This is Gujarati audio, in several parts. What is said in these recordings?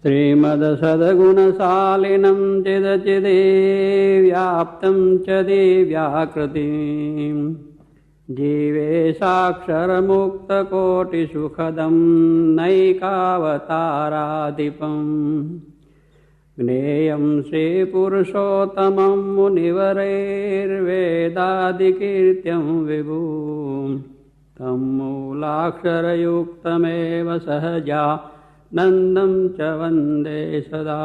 श्रीमद्सद्गुणशालिनं चिदचिदे व्याप्तं च दिव्याकृतिं जीवेशाक्षरमुक्तकोटिसुखदं नैकावताराधिपम् ज्ञेयं श्रीपुरुषोत्तमं मुनिवरैर्वेदादिकीर्त्यं विभुं तं मूलाक्षरयुक्तमेव सहजा नंदम च वंदे सदा।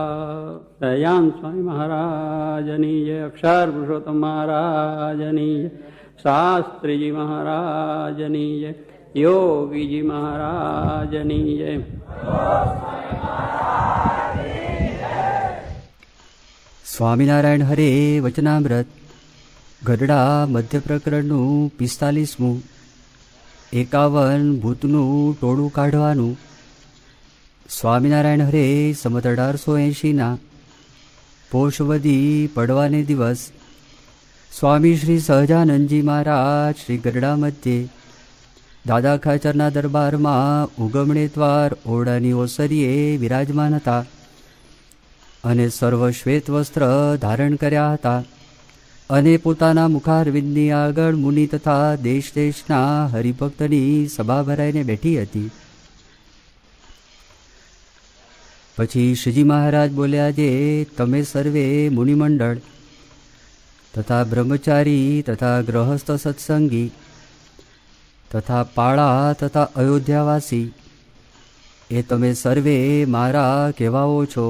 दयान स्वामी महाराजनी जय, अक्षर पुरुषोत्तम महाराजनी जय, शास्त्री जी महाराजनी जय, योगी जी महाराजनी जय। સ્વામિનારાયણ હરે વચનામૃત ગઢડા મધ્ય પ્રકરણનું 45મું 51 ભૂતનું ટોળું કાઢવાનું। સ્વામિનારાયણ હરે સંમત 1880ના પોષવદી પડવાને દિવસ સ્વામી શ્રી સહજાનંદજી મહારાજ શ્રી ગઢડા મધ્યે દાદા ખાચરના દરબારમાં ઉગમણે દ્વાર ઓરડાની ઓસરીએ વિરાજમાન હતા અને સર્વ શ્વેત વસ્ત્ર ધારણ કર્યા હતા અને પોતાના મુખારવિંદની આગળ મુનિ તથા દેશ દેશના હરિભક્તની સભા ભરાઈને બેઠી હતી। પછી શ્રીજી મહારાજ બોલ્યા, જે તમે સર્વે મુનિમંડળ તથા બ્રહ્મચારી તથા ગૃહસ્થ સત્સંગી તથા પાળા તથા અયોધ્યાવાસી એ તમે સર્વે મારા કહેવાઓ છો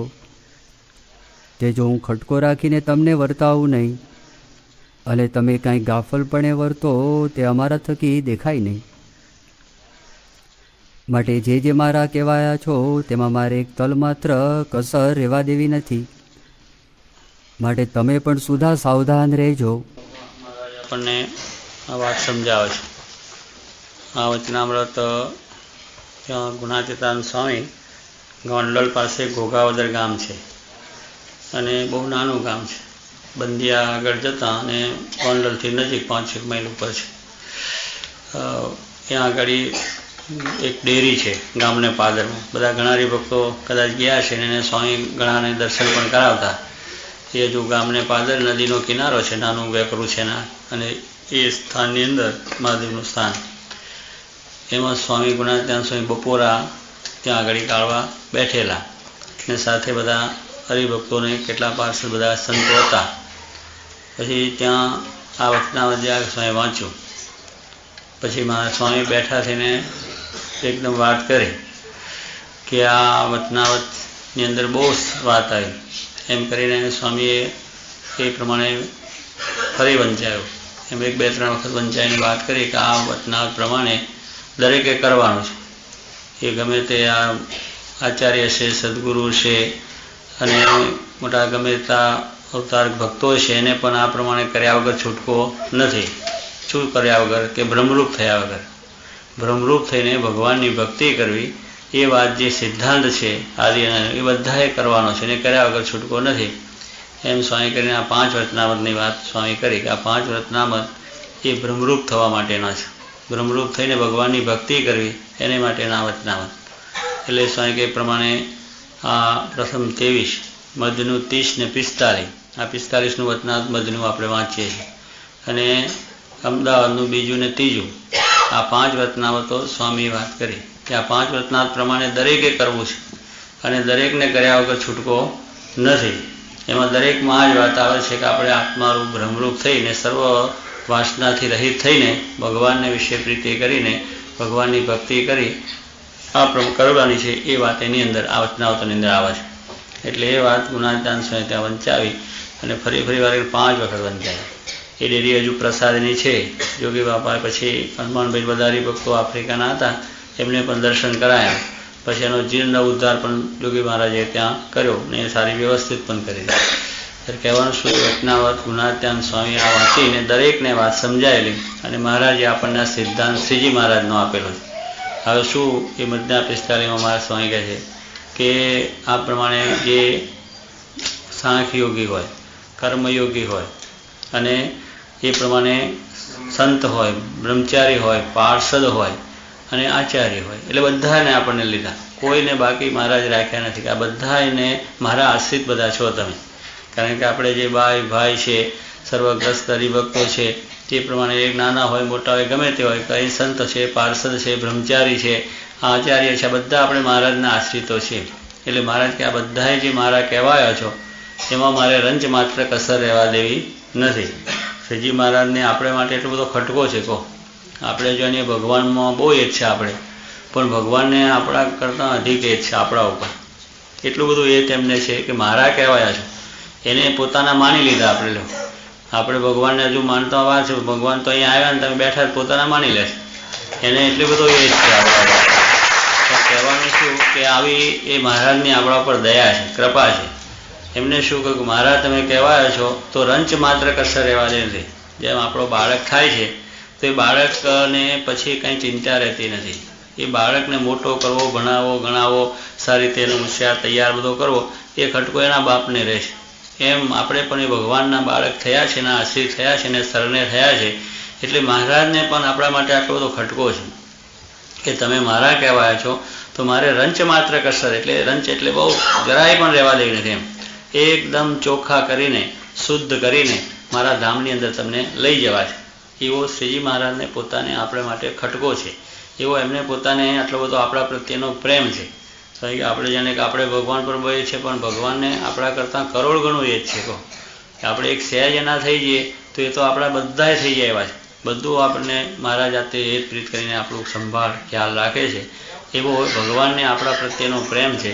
તે જો હું ખટકો રાખીને તમને વર્તાવું નહીં અને તમે કાંઈ ગાફલપણે વર્તો તે અમારા થકી દેખાય નહીં। માટે જે મારા કહેવાયા છો તેમાં મારે એક તલ માત્ર કસર રહેવા દેવી નથી। માટે તમે પણ સુધા સાવધાન રહેજો। આપણને આ વાત સમજાવે છે। આ વચનામૃત ગુણાતીતાનંદ સ્વામી ગોંડલ પાસે ઘોઘાવદર ગામ છે અને બહુ નાનું ગામ છે। બંદિયા આગળ જતાં અને ગોંડલથી નજીક 5-6 માઇલ ઉપર છે। ત્યાં આગળ એક ડેરી છે ગામને પાદરમાં। બધા ઘણા હરિભક્તો કદાચ ગયા છે અને સ્વામી ઘણાને દર્શન પણ કરાવતા। એ હજુ ગામને પાદર નદીનો કિનારો છે, નાનું વેકરું છે ના, અને એ સ્થાનની અંદર મહાદેવનું સ્થાન, એમાં સ્વામી ગુણાતીતાનંદ સ્વામી બપોરા ત્યાં આગળ કાઢવા બેઠેલા અને સાથે બધા હરિભક્તોને કેટલા પાર્ષદ બધા સંતો હતા। પછી ત્યાં આ વચનામૃત સ્વામી વાંચ્યું। પછી મારા સ્વામી બેઠા થઈને એકદમ વાત કરી કે આ વચનામૃતની અંદર બહુ વાત આવી એમ કરીને સ્વામીએ એ પ્રમાણે ફરી વંચાયો। એમ 1-2-3 વખત વંચાઈને વાત કરી કે આ વચનામૃત પ્રમાણે દરેકે કરવાનું છે। એ ગમે તે આ આચાર્ય છે, સદગુરુ છે અને મોટા ગમે ત્યાં અવતાર ભક્તો છે, એને પણ આ પ્રમાણે કર્યા વગર છૂટકો નથી। શું કર્યા વગર? કે ભ્રમરૂપ થયા વગર, ભ્રમરૂપ થઈને ભગવાનની ભક્તિ કરવી, એ વાત જે સિદ્ધાંત છે આદિ એ બધાએ કરવાનો છે, એને કર્યા વગર છૂટકો નથી। એમ સ્વામી કરીને આ 5 વચનામૃતની વાત સ્વામી કરી કે આ 5 વચનામૃત એ ભ્રમરૂપ થવા માટેના છે। ભ્રમરૂપ થઈને ભગવાનની ભક્તિ કરવી એને માટેના વચનામૃત। એટલે સ્વામી કે પ્રમાણે આ પ્રથમ 23, મધનું 30 ને 45, આ 45નું વચનામૃત મધનું આપણે વાંચીએ છીએ। અને અમદાવાદનું 2 ને 3, આ 5 વચનામૃતો સ્વામીએ વાત કરી કે આ 5 વચનામૃત પ્રમાણે દરેકે કરવું છે અને દરેકને કર્યા વગર છૂટકો નથી। એમાં દરેકમાં આ જ વાત આવે છે કે આપણે આત્મારૂપ ભ્રમરૂપ થઈને સર્વ વાસનાથી રહિત થઈને ભગવાનને વિશે પ્રીતિ કરીને ભગવાનની ભક્તિ કરી આ કરવાની છે। એ વાત એની અંદર આ વચનામૃતની અંદર આવે છે। એટલે એ વાત ગુણાતીતાનંદ સ્વામી ત્યાં વંચાવી અને ફરી વાર 5 વખત વંચાવી। એ ડેરી હજુ પ્રસાદની છે। જોગી બાપા પછી હનુમાનભાઈ બધા હરિભક્તો આફ્રિકાના હતા, એમને પણ દર્શન કરાયા। પછી એનો જીર્ણ ઉદ્ધાર પણ જોગી મહારાજે ત્યાં કર્યો ને સારી વ્યવસ્થિત પણ કરી। કહેવાનું શું, વચનામૃત ગુણાતીતાનંદ સ્વામી આ વાંચીને દરેકને વાત સમજાયેલી અને મહારાજે આપણને આ સિદ્ધાંત શ્રીજી મહારાજનો આપેલો છે। હવે શું એ મધના 45માં મારા સ્વામી કહે છે કે આ પ્રમાણે જે સાંખ્યયોગી હોય, કર્મયોગી હોય અને એ પ્રમાણે સંત હોય, બ્રહ્મચારી હોય, પાર્ષદ હોય અને આચાર્ય હોય, એટલે બધાને આપણને લીધા, કોઈને બાકી મહારાજ રાખ્યા નથી કે આ બધાને મારા આશ્રિત બધા છો તમે. કારણ કે આપણે જે ભાઈ છે, સર્વગ્રસ્ત હરિભક્તો છે, તે પ્રમાણે એક નાના હોય મોટા હોય ગમે તે હોય, કંઈ સંત છે, પાર્ષદ છે, બ્રહ્મચારી છે, આચાર્ય છે, આ બધા આપણે મહારાજના આશ્રિતો છીએ. એટલે મહારાજ કે આ બધાએ જે મારા કહેવાયા છો એમાં મારે રંચ માત્ર કસર રહેવા દેવી નથી. શ્રીજી મહારાજને આપણે માટે એટલો બધો ખટકો છે. કહો આપણે જો એને ભગવાનમાં બહુ એ છે આપણે, પણ ભગવાનને આપણા કરતાં અધિક એ છે આપણા ઉપર. એટલું બધું એ તેમને છે કે મારા કહેવાયા છો, એને પોતાના માની લીધા. આપણે ભગવાનને હજુ માનતા વાર છે, ભગવાન તો અહીંયા આવ્યા ને તમે બેઠા પોતાના માની લે એને એટલું બધું એ છે આપણા. કહેવાનું શું કે આવી એ મહારાજની આપણા ઉપર દયા છે, કૃપા છે. એમને શું કહ્યું કે મહારાજ તમે કહેવાયા છો તો રંચ માત્ર કસર રહેવા દે નથી. જેમ આપણો બાળક થાય છે તો એ બાળકને પછી કંઈ ચિંતા રહેતી નથી. એ બાળકને મોટો કરવો, ભણાવવો, ગણાવવો, સારી રીતે એનો હોશિયાર તૈયાર બધો કરવો, એ ખટકો એના બાપને રહેશે. એમ આપણે પણ એ ભગવાનના બાળક થયા છે, એના આશ્રિત થયા છે, ને શરણે થયા છે. એટલે મહારાજને પણ આપણા માટે આટલો બધો ખટકો છે કે તમે મારા કહેવાયા છો તો મારે રંચ માત્ર કસર, એટલે રંચ એટલે બહુ જરાય પણ રહેવા દેવી નથી. એમ એકદમ ચોખ્ખા કરીને, શુદ્ધ કરીને મારા ધામની અંદર તમને લઈ જવા છે. એવો શ્રીજી મહારાજને પોતાને આપણે માટે ખટકો છે. એવો એમને પોતાને આટલો બધો આપણા પ્રત્યેનો પ્રેમ છે. આપણે જાણે કે આપણે ભગવાન પર બોલીએ છીએ, પણ ભગવાનને આપણા કરતાં કરોડ ગણું એ જ છે. કહો આપણે એક સહેજ ના થઈ જઈએ તો એ તો આપણા બધાએ થઈ જાય એવા છે. બધું આપણને મહારાજ જાતે એ પ્રીત કરીને આપણું સંભાળ ખ્યાલ રાખે છે. એવો ભગવાનને આપણા પ્રત્યેનો પ્રેમ છે.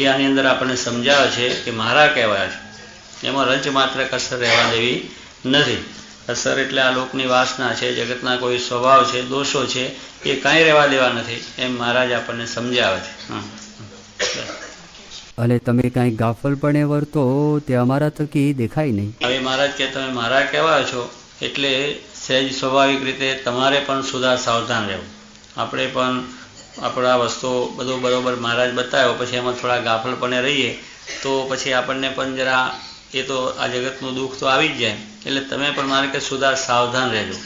એ આની અંદર આપણને સમજાવે છે કે મારા કહેવાય છે, એમાં રંચ માત્ર કસર રહેવા દેવી નથી. કસર એટલે આ લોકની વાસના છે, જગતના કોઈ સ્વભાવ છે, દોષો છે, એ કાંઈ રહેવા દેવા નથી. એમ મહારાજ આપણને સમજાવે છે. અને તમે કાંઈ ગાફલપણે વર્તો તે અમારા થકી દેખાય નહીં. હવે મહારાજ કે તમે મારા કહેવાય છો એટલે સહેજ સ્વાભાવિક રીતે તમારે પણ સુધા સાવધાન રહેવું. આપણે પણ આપણા વસ્તુઓ બધું બરાબર મહારાજ બતાવ્યો, પછી એમાં થોડા ગાફલપણે રહીએ તો પછી આપણને પણ જરા એ તો આ જગતનું દુઃખ તો આવી જ જાય. એટલે તમે પણ મારે કે સુધા સાવધાન રહેજો.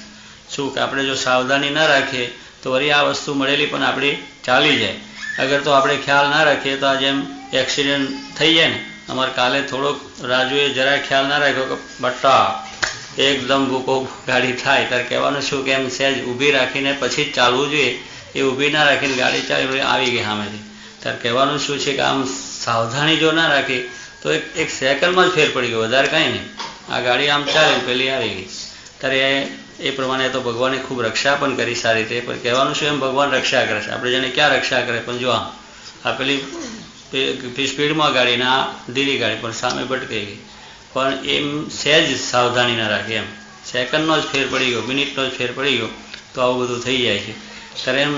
શું કે આપણે જો સાવધાની ન રાખીએ તો વળી આ વસ્તુ મળેલી પણ આપણી ચાલી જાય. અગર તો આપણે ખ્યાલ ના રાખીએ તો આ જેમ એક્સિડન્ટ થઈ જાય ને, અમારે કાલે થોડોક રાજુએ જરાય ખ્યાલ ના રાખ્યો કે બટ્ટા એકદમ ભૂકો ગાડી થાય, ત્યારે કહેવાનું શું કે એમ સહેજ ઊભી રાખીને પછી જ ચાલવું જોઈએ. એ ઊભી ના રાખીને ગાડી ચાલી આવી ગઈ સામેથી, ત્યારે કહેવાનું શું છે કે આમ સાવધાની જો ના રાખી તો એક સેકન્ડમાં જ ફેર પડી ગયો, વધારે કાંઈ નહીં. આ ગાડી આમ ચાલી પેલી આવી ગઈ. ત્યારે એ પ્રમાણે તો ભગવાને ખૂબ રક્ષા પણ કરી સારી રીતે. પણ કહેવાનું શું એમ ભગવાન રક્ષા કરે છે. આપણે જેને ક્યાં રક્ષા કરે, પણ જો આ પેલી સ્પીડમાં ગાડી ને આ ધીરી ગાડી પણ સામે ભટકાઈ ગઈ. પણ એમ સહેજ સાવધાની ના રાખી, એમ સેકન્ડનો જ ફેર પડી ગયો, મિનિટનો જ ફેર પડી ગયો તો આવું બધું થઈ જાય છે. ત્યારે એમ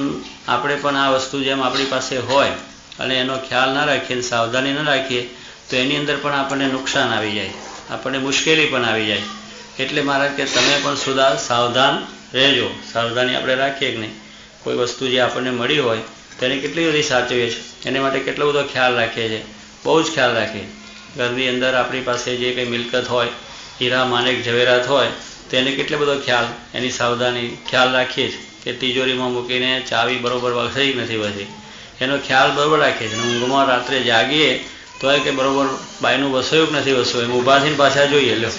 આપણે પણ આ વસ્તુ જેમ આપણી પાસે હોય અને એનો ખ્યાલ ના રાખીએ, સાવધાની ના રાખીએ તો એની અંદર પણ આપણને નુકસાન આવી જાય, આપણને મુશ્કેલી પણ આવી જાય. એટલે મહારાજ કે તમે પણ સુધા સાવધાન રહેજો. સાવધાની આપણે રાખીએ કે નહીં, કોઈ વસ્તુ જે આપણને મળી હોય તેને કેટલી બધી સાચવીએ છીએ, એને માટે કેટલો બધો ખ્યાલ રાખીએ છીએ, બહુ જ ખ્યાલ રાખીએ. ઘરની અંદર આપણી પાસે જે કંઈ મિલકત હોય, હીરા માણેક ઝવેરાત હોય તો એને કેટલો બધો ખ્યાલ, એની સાવધાની ખ્યાલ રાખીએ છીએ કે તિજોરીમાં મૂકીને ચાવી બરાબર વસાઈ નથી વસી, એનો ખ્યાલ બરાબર રાખીએ છીએ. ઊંઘમાં રાત્રે જાગીએ તો એ કે બરાબર બાયનું વસાયું કે નથી વસવું, એમ ઊભા થઈને પાછા જોઈએ. લો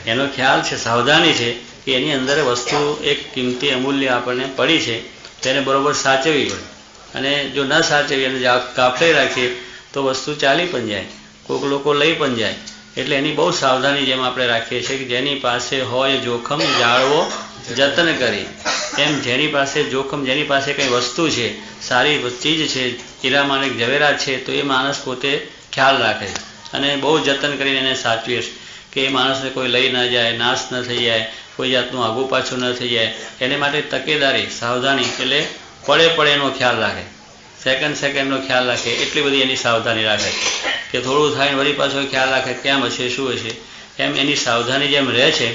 એનો ખ્યાલ છે, સાવધાની છે કે એની અંદર વસ્તુ એક કિંમતી અમૂલ્ય આપણને પડી છે તેને બરાબર સાચવવી પડે. અને જો ન સાચવીએ અને કાફલે રાખીએ તો વસ્તુ ચાલી પણ જાય, કોઈક લોકો લઈ પણ જાય. એટલે એની બહુ સાવધાની જેમ આપણે રાખીએ છીએ કે જેની પાસે હોય જોખમ જાળવો જતન કરી. એમ જેની પાસે જોખમ, જેની પાસે કંઈ વસ્તુ છે, સારી ચીજ છે, હીરા માણેક ઝવેરાત છે, તો એ માણસ પોતે ખ્યાલ રાખે છે અને બહુ જતન કરીને એને સાચવીએ છે કે એ માણસને કોઈ લઈ ન જાય, નાશ ન થઈ જાય, કોઈ જાતનું આઘું પાછું ન થઈ જાય. એને માટે તકેદારી, સાવધાની એટલે પડે એનો ખ્યાલ રાખે, સેકન્ડનો ખ્યાલ રાખે. એટલી બધી એની સાવધાની રાખે કે થોડું થાય વળી પાછો ખ્યાલ રાખે કેમ હશે, શું હશે. એમ એની સાવધાની જેમ રહે છે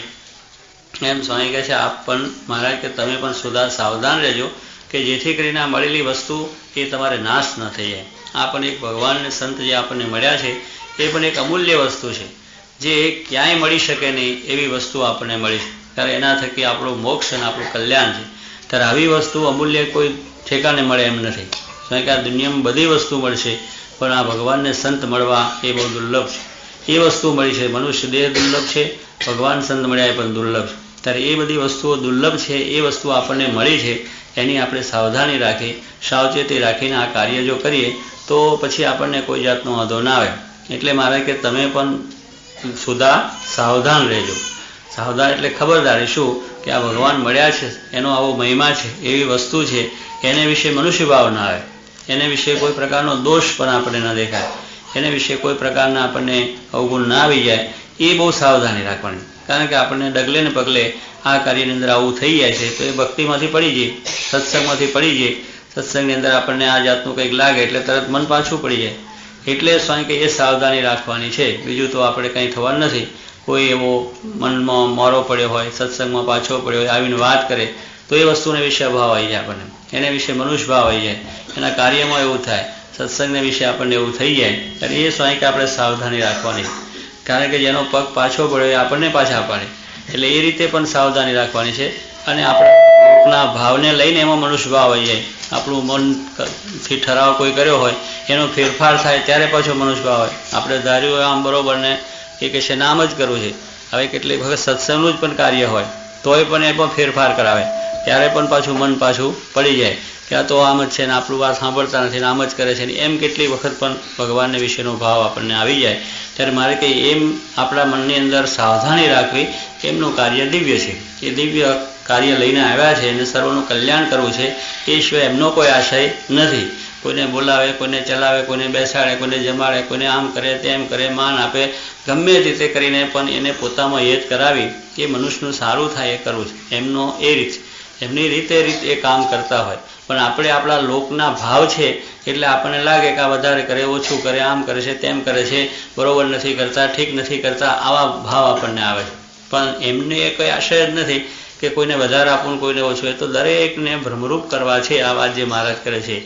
એમ સ્વામી કહે છે આપ પણ મહારાજ કે તમે પણ સુધા સાવધાન રહેજો કે જેથી કરીને આ મળેલી વસ્તુ એ તમારે નાશ ન થઈ જાય. આ પણ એક ભગવાનને સંત જે આપણને મળ્યા છે એ પણ એક અમૂલ્ય વસ્તુ છે જે ક્યાંય મળી શકે નહીં એવી વસ્તુ આપણને મળી છે. ત્યારે એના થકી આપણું મોક્ષ અને આપણું કલ્યાણ છે. ત્યારે આવી વસ્તુ અમૂલ્ય કોઈ ઠેકાને મળે એમ નથી. કારણ કે આ દુનિયામાં બધી વસ્તુ મળશે, પણ આ ભગવાનને સંત મળવા એ બહુ દુર્લભ છે. એ વસ્તુ મળી છે, મનુષ્ય દેહ દુર્લભ છે, ભગવાન સંત મળ્યા એ પણ દુર્લભ છે. ત્યારે એ બધી વસ્તુઓ દુર્લભ છે, એ વસ્તુ આપણને મળી છે, એની આપણે સાવધાની રાખી, સાવચેતી રાખીને આ કાર્ય જો કરીએ તો પછી આપણને કોઈ જાતનો વાંધો ના આવે. એટલે મારે કે તમે પણ સુધા સાવધાન રહેજો. સાવધાન એટલે ખબરદારી શું કે આ ભગવાન મળ્યા છે, એનો આવો મહિમા છે, એવી વસ્તુ છે, એને વિશે મનુષ્ય ભાવ ના આવે, એને વિશે કોઈ પ્રકારનો દોષ પણ આપણને ન દેખાય, એને વિશે કોઈ પ્રકારના આપણને અવગુણ ના આવી જાય, એ બહુ સાવધાની રાખવાની. કારણ કે આપણને ડગલે ને પગલે આ કાર્યની અંદર આવું થઈ જાય છે તો એ ભક્તિમાંથી પડી જાય, સત્સંગમાંથી પડી જાય. સત્સંગની અંદર આપણને આ જાતનું કંઈક લાગે એટલે તરત મન પાછું પડી જાય. એટલે સ્વામી કે એ સાવધાની રાખવાની છે, બીજું તો આપણે કંઈ થવાનું નથી. કોઈ એવો મનમાં મોરો પડ્યો હોય, સત્સંગમાં પાછો પડ્યો હોય, આવીને વાત કરે તો એ વસ્તુને વિશે ભાવ આવી જાય આપણને, એને વિશે મનુષ્ય ભાવ આવી જાય, એના કાર્યમાં એવું થાય, સત્સંગને વિશે આપણને એવું થઈ જાય. ત્યારે એ સ્વામી કે આપણે સાવધાની રાખવાની. કારણ કે જેનો પગ પાછો પડ્યો એ આપણને પાછા પાડે, એટલે એ રીતે પણ સાવધાની રાખવાની છે. અને આપણા ભાવને લઈને એમાં મનુષ્ય ભાવ આવી જાય. આપણું મનથી ઠરાવ કોઈ કર્યો હોય, એનો ફેરફાર થાય ત્યારે પાછો મનુષ્ય ભાવ હોય. આપણે ધાર્યું હોય આમ બરોબર ને એ કહે છે નામ જ કરવું છે. હવે કેટલીક વખત સત્સંગનું જ પણ કાર્ય હોય તોય પણ એમાં ફેરફાર કરાવે, ત્યારે પણ પાછું મન પાછું પડી જાય કે આ તો આમ જ છે ને આપણું વાત સાંભળતા નથી ને આમ જ કરે છે ને એમ કેટલી વખત પણ ભગવાનને વિશેનો ભાવ આપણને આવી જાય. ત્યારે મારે કે એમ આપણા મનની અંદર સાવધાની રાખવી કે એમનું કાર્ય દિવ્ય છે, એ દિવ્ય કાર્ય લઈને આવ્યા છે અને સર્વનું કલ્યાણ કરવું છે, એ સિવાય એમનો કોઈ આશય નથી. કોઈને બોલાવે, કોઈને ચલાવે, કોઈને બેસાડે, કોઈને જમાડે, કોઈને આમ કરે તેમ કરે, માન આપે, ગમે રીતે કરીને પણ એને પોતામાં હેત કરાવી એ મનુષ્યનું સારું થાય એ કરવું છે. એમનો એ રીત, એમની રીતે એ કામ કરતા હોય. પણ આપણે આપણા લોકના ભાવ છે એટલે આપણને લાગે કે આ વધારે કરે, ઓછું કરે, આમ કરે છે, તેમ કરે છે, બરોબર નથી કરતા, ઠીક નથી કરતા, આવા ભાવ આપણને આવે છે. પણ એમને એ કોઈ આશય જ નથી કે કોઈને વધારે આપવું, કોઈને ઓછું. એ તો દરેકને ભ્રમરૂપ કરવા છે. આ વાત જે મહારાજ કરે છે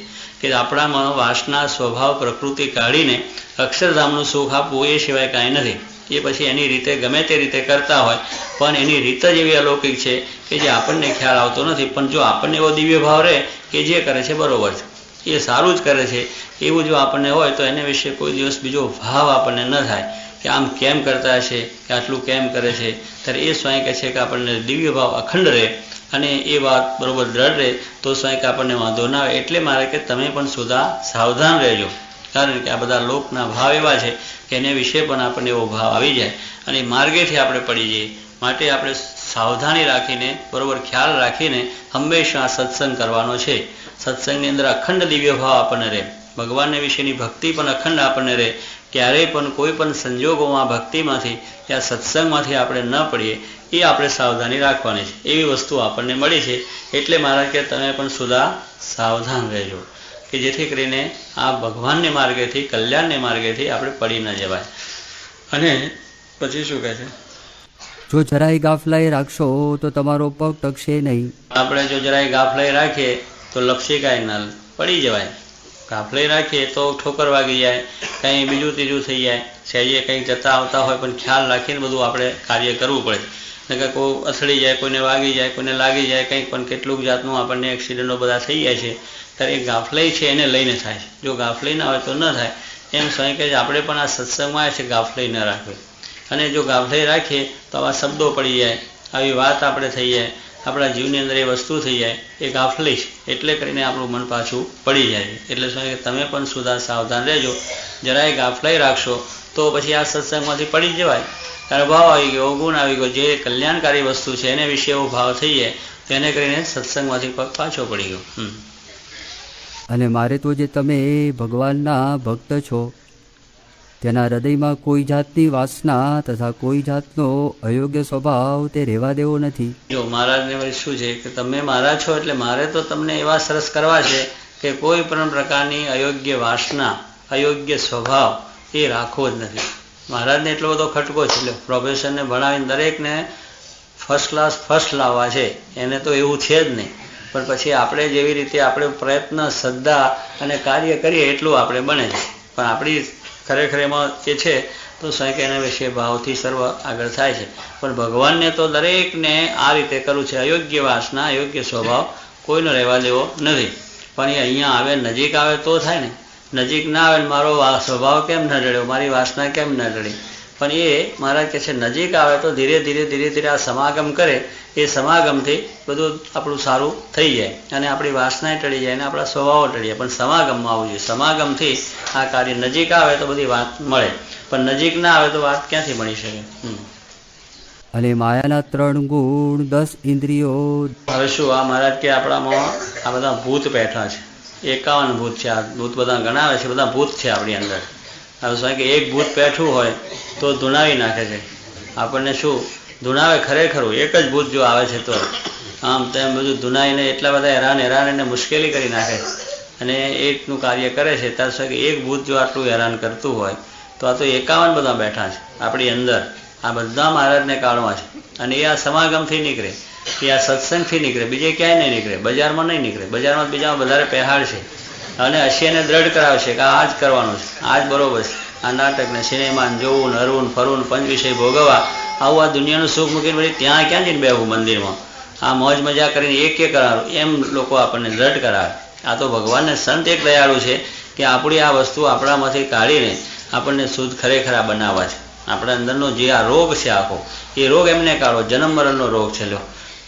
કે આપણામાં વાસના, સ્વભાવ, પ્રકૃતિ કાઢીને અક્ષરધામનું સુખ આપવું એ સિવાય કાંઈ નથી. એ પછી એની રીતે ગમે તે રીતે કરતા હોય, પણ એની રીત જ એવી અલૌકિક છે કે જે આપણને ખ્યાલ આવતો નથી. પણ જો આપણને એવો દિવ્ય ભાવ રહે કે જે કરે છે બરોબર છે, એ સારું જ કરે છે, એવું જો આપણને હોય તો એને વિશે કોઈ દિવસ બીજો ભાવ આપણને ન થાય કે આમ કેમ કરતા હશે, કે આટલું કેમ કરે છે. ત્યારે એ સ્વામી કહે છે કે આપણને દિવ્ય ભાવ અખંડ રહે અને એ વાત બરોબર દ્રઢ રહે તો સ્વામી કે આપણને વાંધો ના આવે. એટલે મારે કે તમે પણ સુધા સાવધાન રહેજો. કારણ કે આ બધા લોકના ભાવ એવા છે કે એને વિશે પણ આપણને એવો ભાવ આવી જાય અને માર્ગેથી આપણે પડી જઈએ. માટે આપણે સાવધાની રાખીને, બરોબર ખ્યાલ રાખીને હંમેશા સત્સંગ કરવાનો છે. સત્સંગની અંદર અખંડ દિવ્ય ભાવ આપણને રહે, ભગવાનને વિશેની ભક્તિ પણ અખંડ આપણને રહે. ક્યારેય પણ કોઈ પણ સંજોગોમાં ભક્તિમાંથી યા સત્સંગમાંથી આપણે ન પડીએ, એ આપણે સાવધાની રાખવાની છે. એવી વસ્તુ આપણને મળી છે. એટલે મારા કે તમે પણ સુધા સાવધાન રહેજો કે જેથી કરીને આ ભગવાનને માર્ગેથી, કલ્યાણને માર્ગેથી આપણે પડી ન જવાય. અને પછી શું કહે છે, જો જરાય ગાફલાઈ રાખશો તો તમારો પગ ટકશે નહીં. આપણે જો જરાય ગાફલાઈ રાખીએ તો લપસી કાંઈ ના પડી જવાય. ગાફલાઈ રાખીએ તો ઠોકર વાગી જાય, કંઈ બીજું ત્રીજું થઈ જાય, સહેજે કંઈક જતા આવતા હોય પણ ખ્યાલ રાખીને બધું આપણે કાર્ય કરવું પડે. કે કોઈ અથડી જાય, કોઈને વાગી જાય, કોઈને લાગી જાય, કંઈક પણ કેટલુંક જાતનું આપણને એક્સિડન્ટો બધા થઈ જાય છે. ત્યારે એ ગાફલાઈ છે એને લઈને થાય છે. જો ગાફલાઈ ના હોય તો ન થાય. એમ સ્વામી કહે છે આપણે પણ આ સત્સંગમાં આવે છે ગાફલાઈ ન રાખવી. અને જો ગાફલાઈ રાખીએ તો આવા શબ્દો પડી જાય, આવી વાત આપણે થઈ જાય, આપણા જીવની અંદર એ વસ્તુ થઈ જાય, એ ગાફલાઈ છે. એટલે કરીને આપણું મન પાછું પડી જાય. એટલે સ્વામી કે તમે પણ સુધા સાવધાન રહેજો. જરાય ગાફલાઈ રાખશો તો પછી આ સત્સંગમાંથી પડી જવાય. ત્યારે ભાવ આવી ગયો, ગુણ આવી ગયો, જે કલ્યાણકારી વસ્તુ છે એને વિશે એવો ભાવ થઈ જાય તો એને કરીને સત્સંગમાંથી પગ પાછો પડી ગયો. અને મારે તો જે તમે ભગવાનના ભક્ત છો તેના હૃદયમાં કોઈ જાતની વાસના તથા કોઈ જાતનો અયોગ્ય સ્વભાવ તે રહેવા દેવો નથી. જો મહારાજને શું છે કે તમે મારા છો એટલે મારે તો તમને એવા સરસ કરવા છે કે કોઈ પણ પ્રકારની અયોગ્ય વાસના, અયોગ્ય સ્વભાવ એ રાખવો જ નથી. મહારાજને એટલો બધો ખટકો છે, એટલે પ્રોફેસરને ભણાવીને દરેકને ફર્સ્ટ ક્લાસ ફર્સ્ટ લાવવા છે, એને તો એવું છે જ નહીં. પણ પછી આપણે જેવી રીતે આપણે પ્રયત્ન, શ્રદ્ધા અને કાર્ય કરીએ એટલું આપણે બને છે. પણ આપણી ખરેખર એમાં જે છે તો સ્વામી એના વિશે ભાવથી સર્વ આગળ થાય છે. પણ ભગવાનને તો દરેકને આ રીતે કરવું છે. અયોગ્ય વાસના, અયોગ્ય સ્વભાવ કોઈનો રહેવા દેવો નથી. પણ એ અહીંયા આવે નજીક આવે તો થાય ને. નજીક ના આવે ને મારો સ્વભાવ કેમ ન જડ્યો, મારી વાસના કેમ ન જડી. પણ એ મહારાજ કહે છે નજીક આવે તો ધીરે ધીરે ધીરે ધીરે આ સમાગમ કરે, એ સમાગમથી બધું આપણું સારું થઈ જાય અને આપણી વાસનાએ ટળી જાય અને આપણા સ્વભાવો ટળી જાય. પણ સમાગમમાં આવવું જોઈએ. સમાગમથી આ કાર્ય નજીક આવે તો બધી વાત મળે, પણ નજીક ના આવે તો વાત ક્યાંથી મળી શકે. અને માયાના 3 ગુણ 10 ઇન્દ્રિયો. હવે શું આ મહારાજ કે આપણામાં આ બધા ભૂત બેઠા છે, 51 ભૂત છે. આ ભૂત બધા ગણાવે છે, બધા ભૂત છે આપણી અંદર. હવે શું કે એક ભૂત બેઠું હોય તો ધૂણાવી નાખે છે આપણને. શું ધૂણાવે ખરેખરું એક જ ભૂત જો આવે છે તો આમ તેમ બધું ધૂણાવીને એટલા બધા હેરાન એને મુશ્કેલી કરી નાખે અને એકનું કાર્ય કરે છે. ત્યાં શું કે એક ભૂત જો આટલું હેરાન કરતું હોય તો આ તો 51 બધા બેઠા છે આપણી અંદર. આ બધા મહારાજને કાઢવા છે અને એ આ સમાગમથી નીકળે, એ આ સત્સંગથી નીકળે, બીજે ક્યાંય નહીં નીકળે, બજારમાં નહીં નીકળે. બજારમાં બીજામાં વધારે પહેહાડ છે અને હસીને દ્રઢ કરાવશે કે આ જ કરવાનું છે, આ જ બરોબર છે. આ નાટકને સિનેમાને જોવું, હરવું ફરવું, પંચ વિષય ભોગવવા, આવું આ દુનિયાનું સુખ મૂકીને વળી ત્યાં ક્યાં જઈને બેહવું મંદિરમાં, આ મોજ મજા કરીને એક કરાવું, એમ લોકો આપણને દ્રઢ કરાવે. આ તો ભગવાનને સંત એક દયાળુ છે કે આપણી આ વસ્તુ આપણામાંથી કાઢીને આપણને શુદ્ધ ખરેખરા બનાવવા છે. આપણા અંદરનો જે આ રોગ છે આખો, એ રોગ એમને કાઢો. જન્મ મરણનો રોગ છે લો,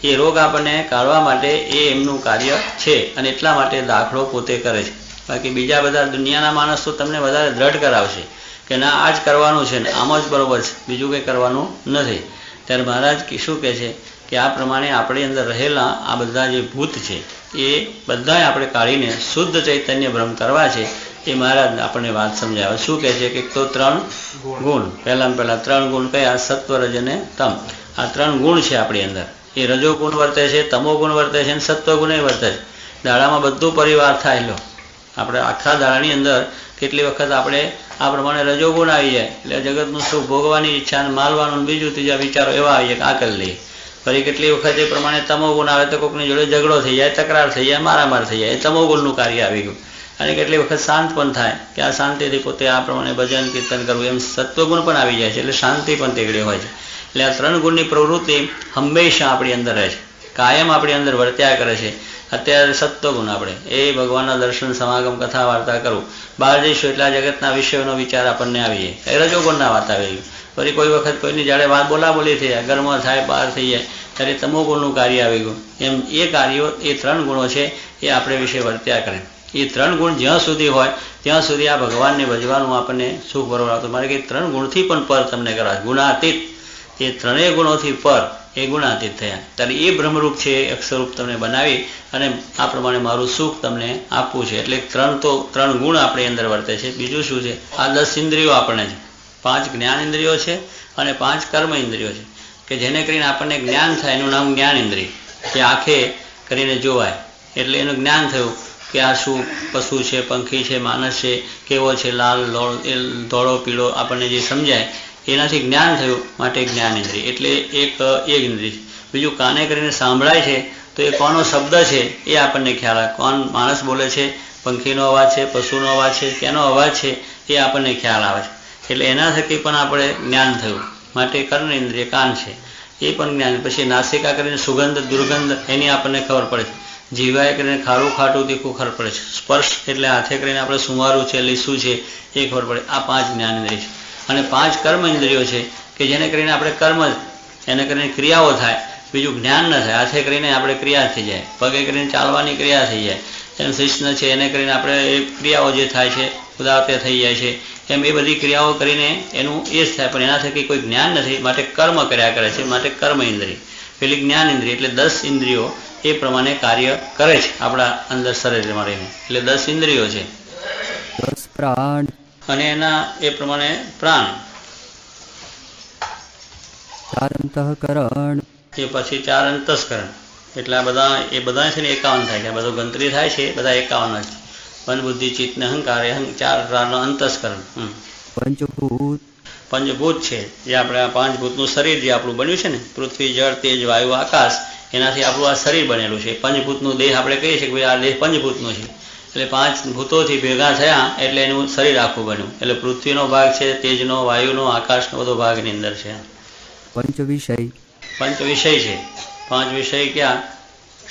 એ રોગ આપણને કાઢવા માટે એ એમનું કાર્ય છે અને એટલા માટે દાખલો પોતે કરે છે. બાકી બીજા બધા દુનિયાના માણસ તો તમને વધારે દ્રઢ કરાવશે કે ના આ જ કરવાનું છે ને આમ જ બરોબર છે, બીજું કંઈ કરવાનું નથી. ત્યારે મહારાજ શું કહે છે કે આ પ્રમાણે આપણી અંદર રહેલા આ બધા જે ભૂત છે એ બધાએ આપણે કાઢીને શુદ્ધ ચૈતન્ય બ્રહ્મ કરવા છે. એ મહારાજ આપણને વાત સમજાવે. શું કહે છે કે તો 3 ગુણ, પહેલામાં પહેલા 3 ગુણ કયા? સત્વ, રજ અને તમ. આ 3 ગુણ છે આપણી અંદર. એ રજો ગુણ વર્તે છે, તમો ગુણ વર્તે છે અને સત્વ ગુણ વર્તે છે. દાડામાં બધું પરિવાર થાય લો. આપણે આખા દાડાની અંદર કેટલી વખત આપણે આ પ્રમાણે રજો ગુણ આવી જાય એટલે જગતનું સુખ ભોગવાની ઈચ્છા, માલવાનું, બીજું ત્રીજા વિચારો એવા આવી જાય કે આ કરી લઈએ. ફરી કેટલી વખત એ પ્રમાણે તમો ગુણ આવે તો કોઈકની જોડે ઝઘડો થઈ જાય, તકરાર થઈ જાય, મારામાર થઈ જાય. એ તમો ગુણનું કાર્ય આવી ગયું. અને કેટલી વખત શાંત પણ થાય કે આ શાંતિથી પોતે આ પ્રમાણે ભજન કીર્તન કરવું, એમ સત્વગુણ પણ આવી જાય છે એટલે શાંતિ પણ તેગડી હોય છે. એટલે આ 3 ગુણની પ્રવૃત્તિ હંમેશા આપણી અંદર રહે છે, કાયમ આપણી અંદર વર્ત્યા કરે છે. અત્યારે સત્વગુણ આપણે એ ભગવાનના દર્શન, સમાગમ, કથા વાર્તા કરવું, બહાર જઈશું એટલે આ જગતના વિષયોનો વિચાર આપણને આવી જાય, એ રજોગુણના વાત આવી ગયું. ફરી કોઈ વખત કોઈની જાડે વાત બોલાબોલી થઈ જાય, ઘરમાં થાય, બહાર થઈ જાય, ત્યારે તમોગુણનું કાર્ય આવી ગયું. એમ એ કાર્યો, એ 3 ગુણો છે એ આપણે વિશે વર્ત્યા કરે. એ 3 ગુણ જ્યાં સુધી હોય ત્યાં સુધી આ ભગવાનને ભજવાનું આપણને સુખ બરોબર આવતું. મારે કે 3 ગુણથી પણ પર તમને કરવા, ગુણાતીત. એ 3 ગુણોથી પર એ ગુણાતીત થયા. ત્યારે એ બ્રહ્મરૂપ છે, એ અક્ષરરૂપ તમને બનાવી અને આ પ્રમાણે મારું સુખ તમને આપવું છે. એટલે 3 ગુણ આપણી અંદર વર્તે છે. બીજું શું છે? આ 10 ઇન્દ્રિયો આપણને છે. 5 જ્ઞાન ઇન્દ્રિયો છે અને 5 કર્મ ઇન્દ્રિયો છે કે જેને કરીને આપણને જ્ઞાન થાય. એનું નામ જ્ઞાન ઇન્દ્રિય. કે આંખે કરીને જોવાય એટલે એનું જ્ઞાન થયું કે આ શું પશુ છે, પંખી છે, માણસ છે, કેવો છે, લાલ, ધોળો, પીળો, આપણને જે સમજાય એનાથી જ્ઞાન થયું, માટે જ્ઞાન ઇન્દ્રિય. એટલે એક ઇન્દ્રિય. બીજું કાને કરીને સાંભળાય છે તો એ કોનો શબ્દ છે એ આપણને ખ્યાલ આવે. કોણ માણસ બોલે છે, પંખીનો અવાજ છે, પશુનો અવાજ છે, કેનો અવાજ છે એ આપણને ખ્યાલ આવે છે. એટલે એના થકી પણ આપણે જ્ઞાન થયું, માટે કર્ણ ઇન્દ્રિય કાન છે એ પણ જ્ઞાન. પછી નાસિકા કરીને સુગંધ, દુર્ગંધ એની આપણને ખબર પડે છે. જીવાએ કરીને ખારું, ખાટું, તીખું ખબર પડે છે. સ્પર્શ એટલે હાથે કરીને આપણે સુંવારું છે, લીસું છે એ ખબર પડે. આ 5 જ્ઞાન ઇન્દ્રિય છે. અને 5 કર્મ ઇન્દ્રિયો છે કે જેને કરીને આપણે કર્મ, એને કરીને ક્રિયાઓ થાય, બીજું જ્ઞાન ન થાય. હાથે કરીને આપણે ક્રિયા થઈ જાય, પગે કરીને ચાલવાની ક્રિયા થઈ જાય, એમ શિષ્ણ છે એને કરીને આપણે એ ક્રિયાઓ જે થાય છે ઉદારતે થઈ જાય છે. એમ એ બધી ક્રિયાઓ કરીને એનું એ જ થાય, પણ એના થકી કોઈ જ્ઞાન નથી, માટે કર્મ કર્યા કરે છે, માટે કર્મ ઇન્દ્રિય. પેલી જ્ઞાન ઇન્દ્રિય. એટલે 10 ઇન્દ્રિયો એ પ્રમાણે કાર્ય કરે છે આપણા અંદર શરીરમાં રહીને. એટલે 10 ઇન્દ્રિયો છે. 10 પ્રાણ અને એના એ પ્રમાણે પ્રાણ. 4 અંતઃકરણ એ પછી 4 અંતસ્કરણ. એટલે આ બધા એ બધા છે ને 51 થાય. કે બધું ગણતરી થાય છે, બધા 51 છે. મન, બુદ્ધિ, ચિત્ત ને અહંકાર, એ 4 પ્રાણનો અંતસ્કરણ. પંચભૂત. પંચભૂત છે જે આપણે આ 5 ભૂતનું શરીર જે આપણું બન્યું છે ને, પૃથ્વી, જળ, તેજ, વાયુ, આકાશ, એનાથી આપણું આ શરીર બનેલું છે. પંચભૂતનું દેહ આપણે કહીએ છીએ કે ભાઈ આ દેહ પંચભૂતનો છે. એટલે 5 ભૂતોથી ભેગા થયા એટલે એનું શરીર આખું બન્યું. એટલે પૃથ્વીનો ભાગ છે, તેજનો, વાયુનો, આકાશનો બધો ભાગ એની અંદર છે. પંચ વિષય. પંચ વિષય છે. 5 વિષય ક્યાં?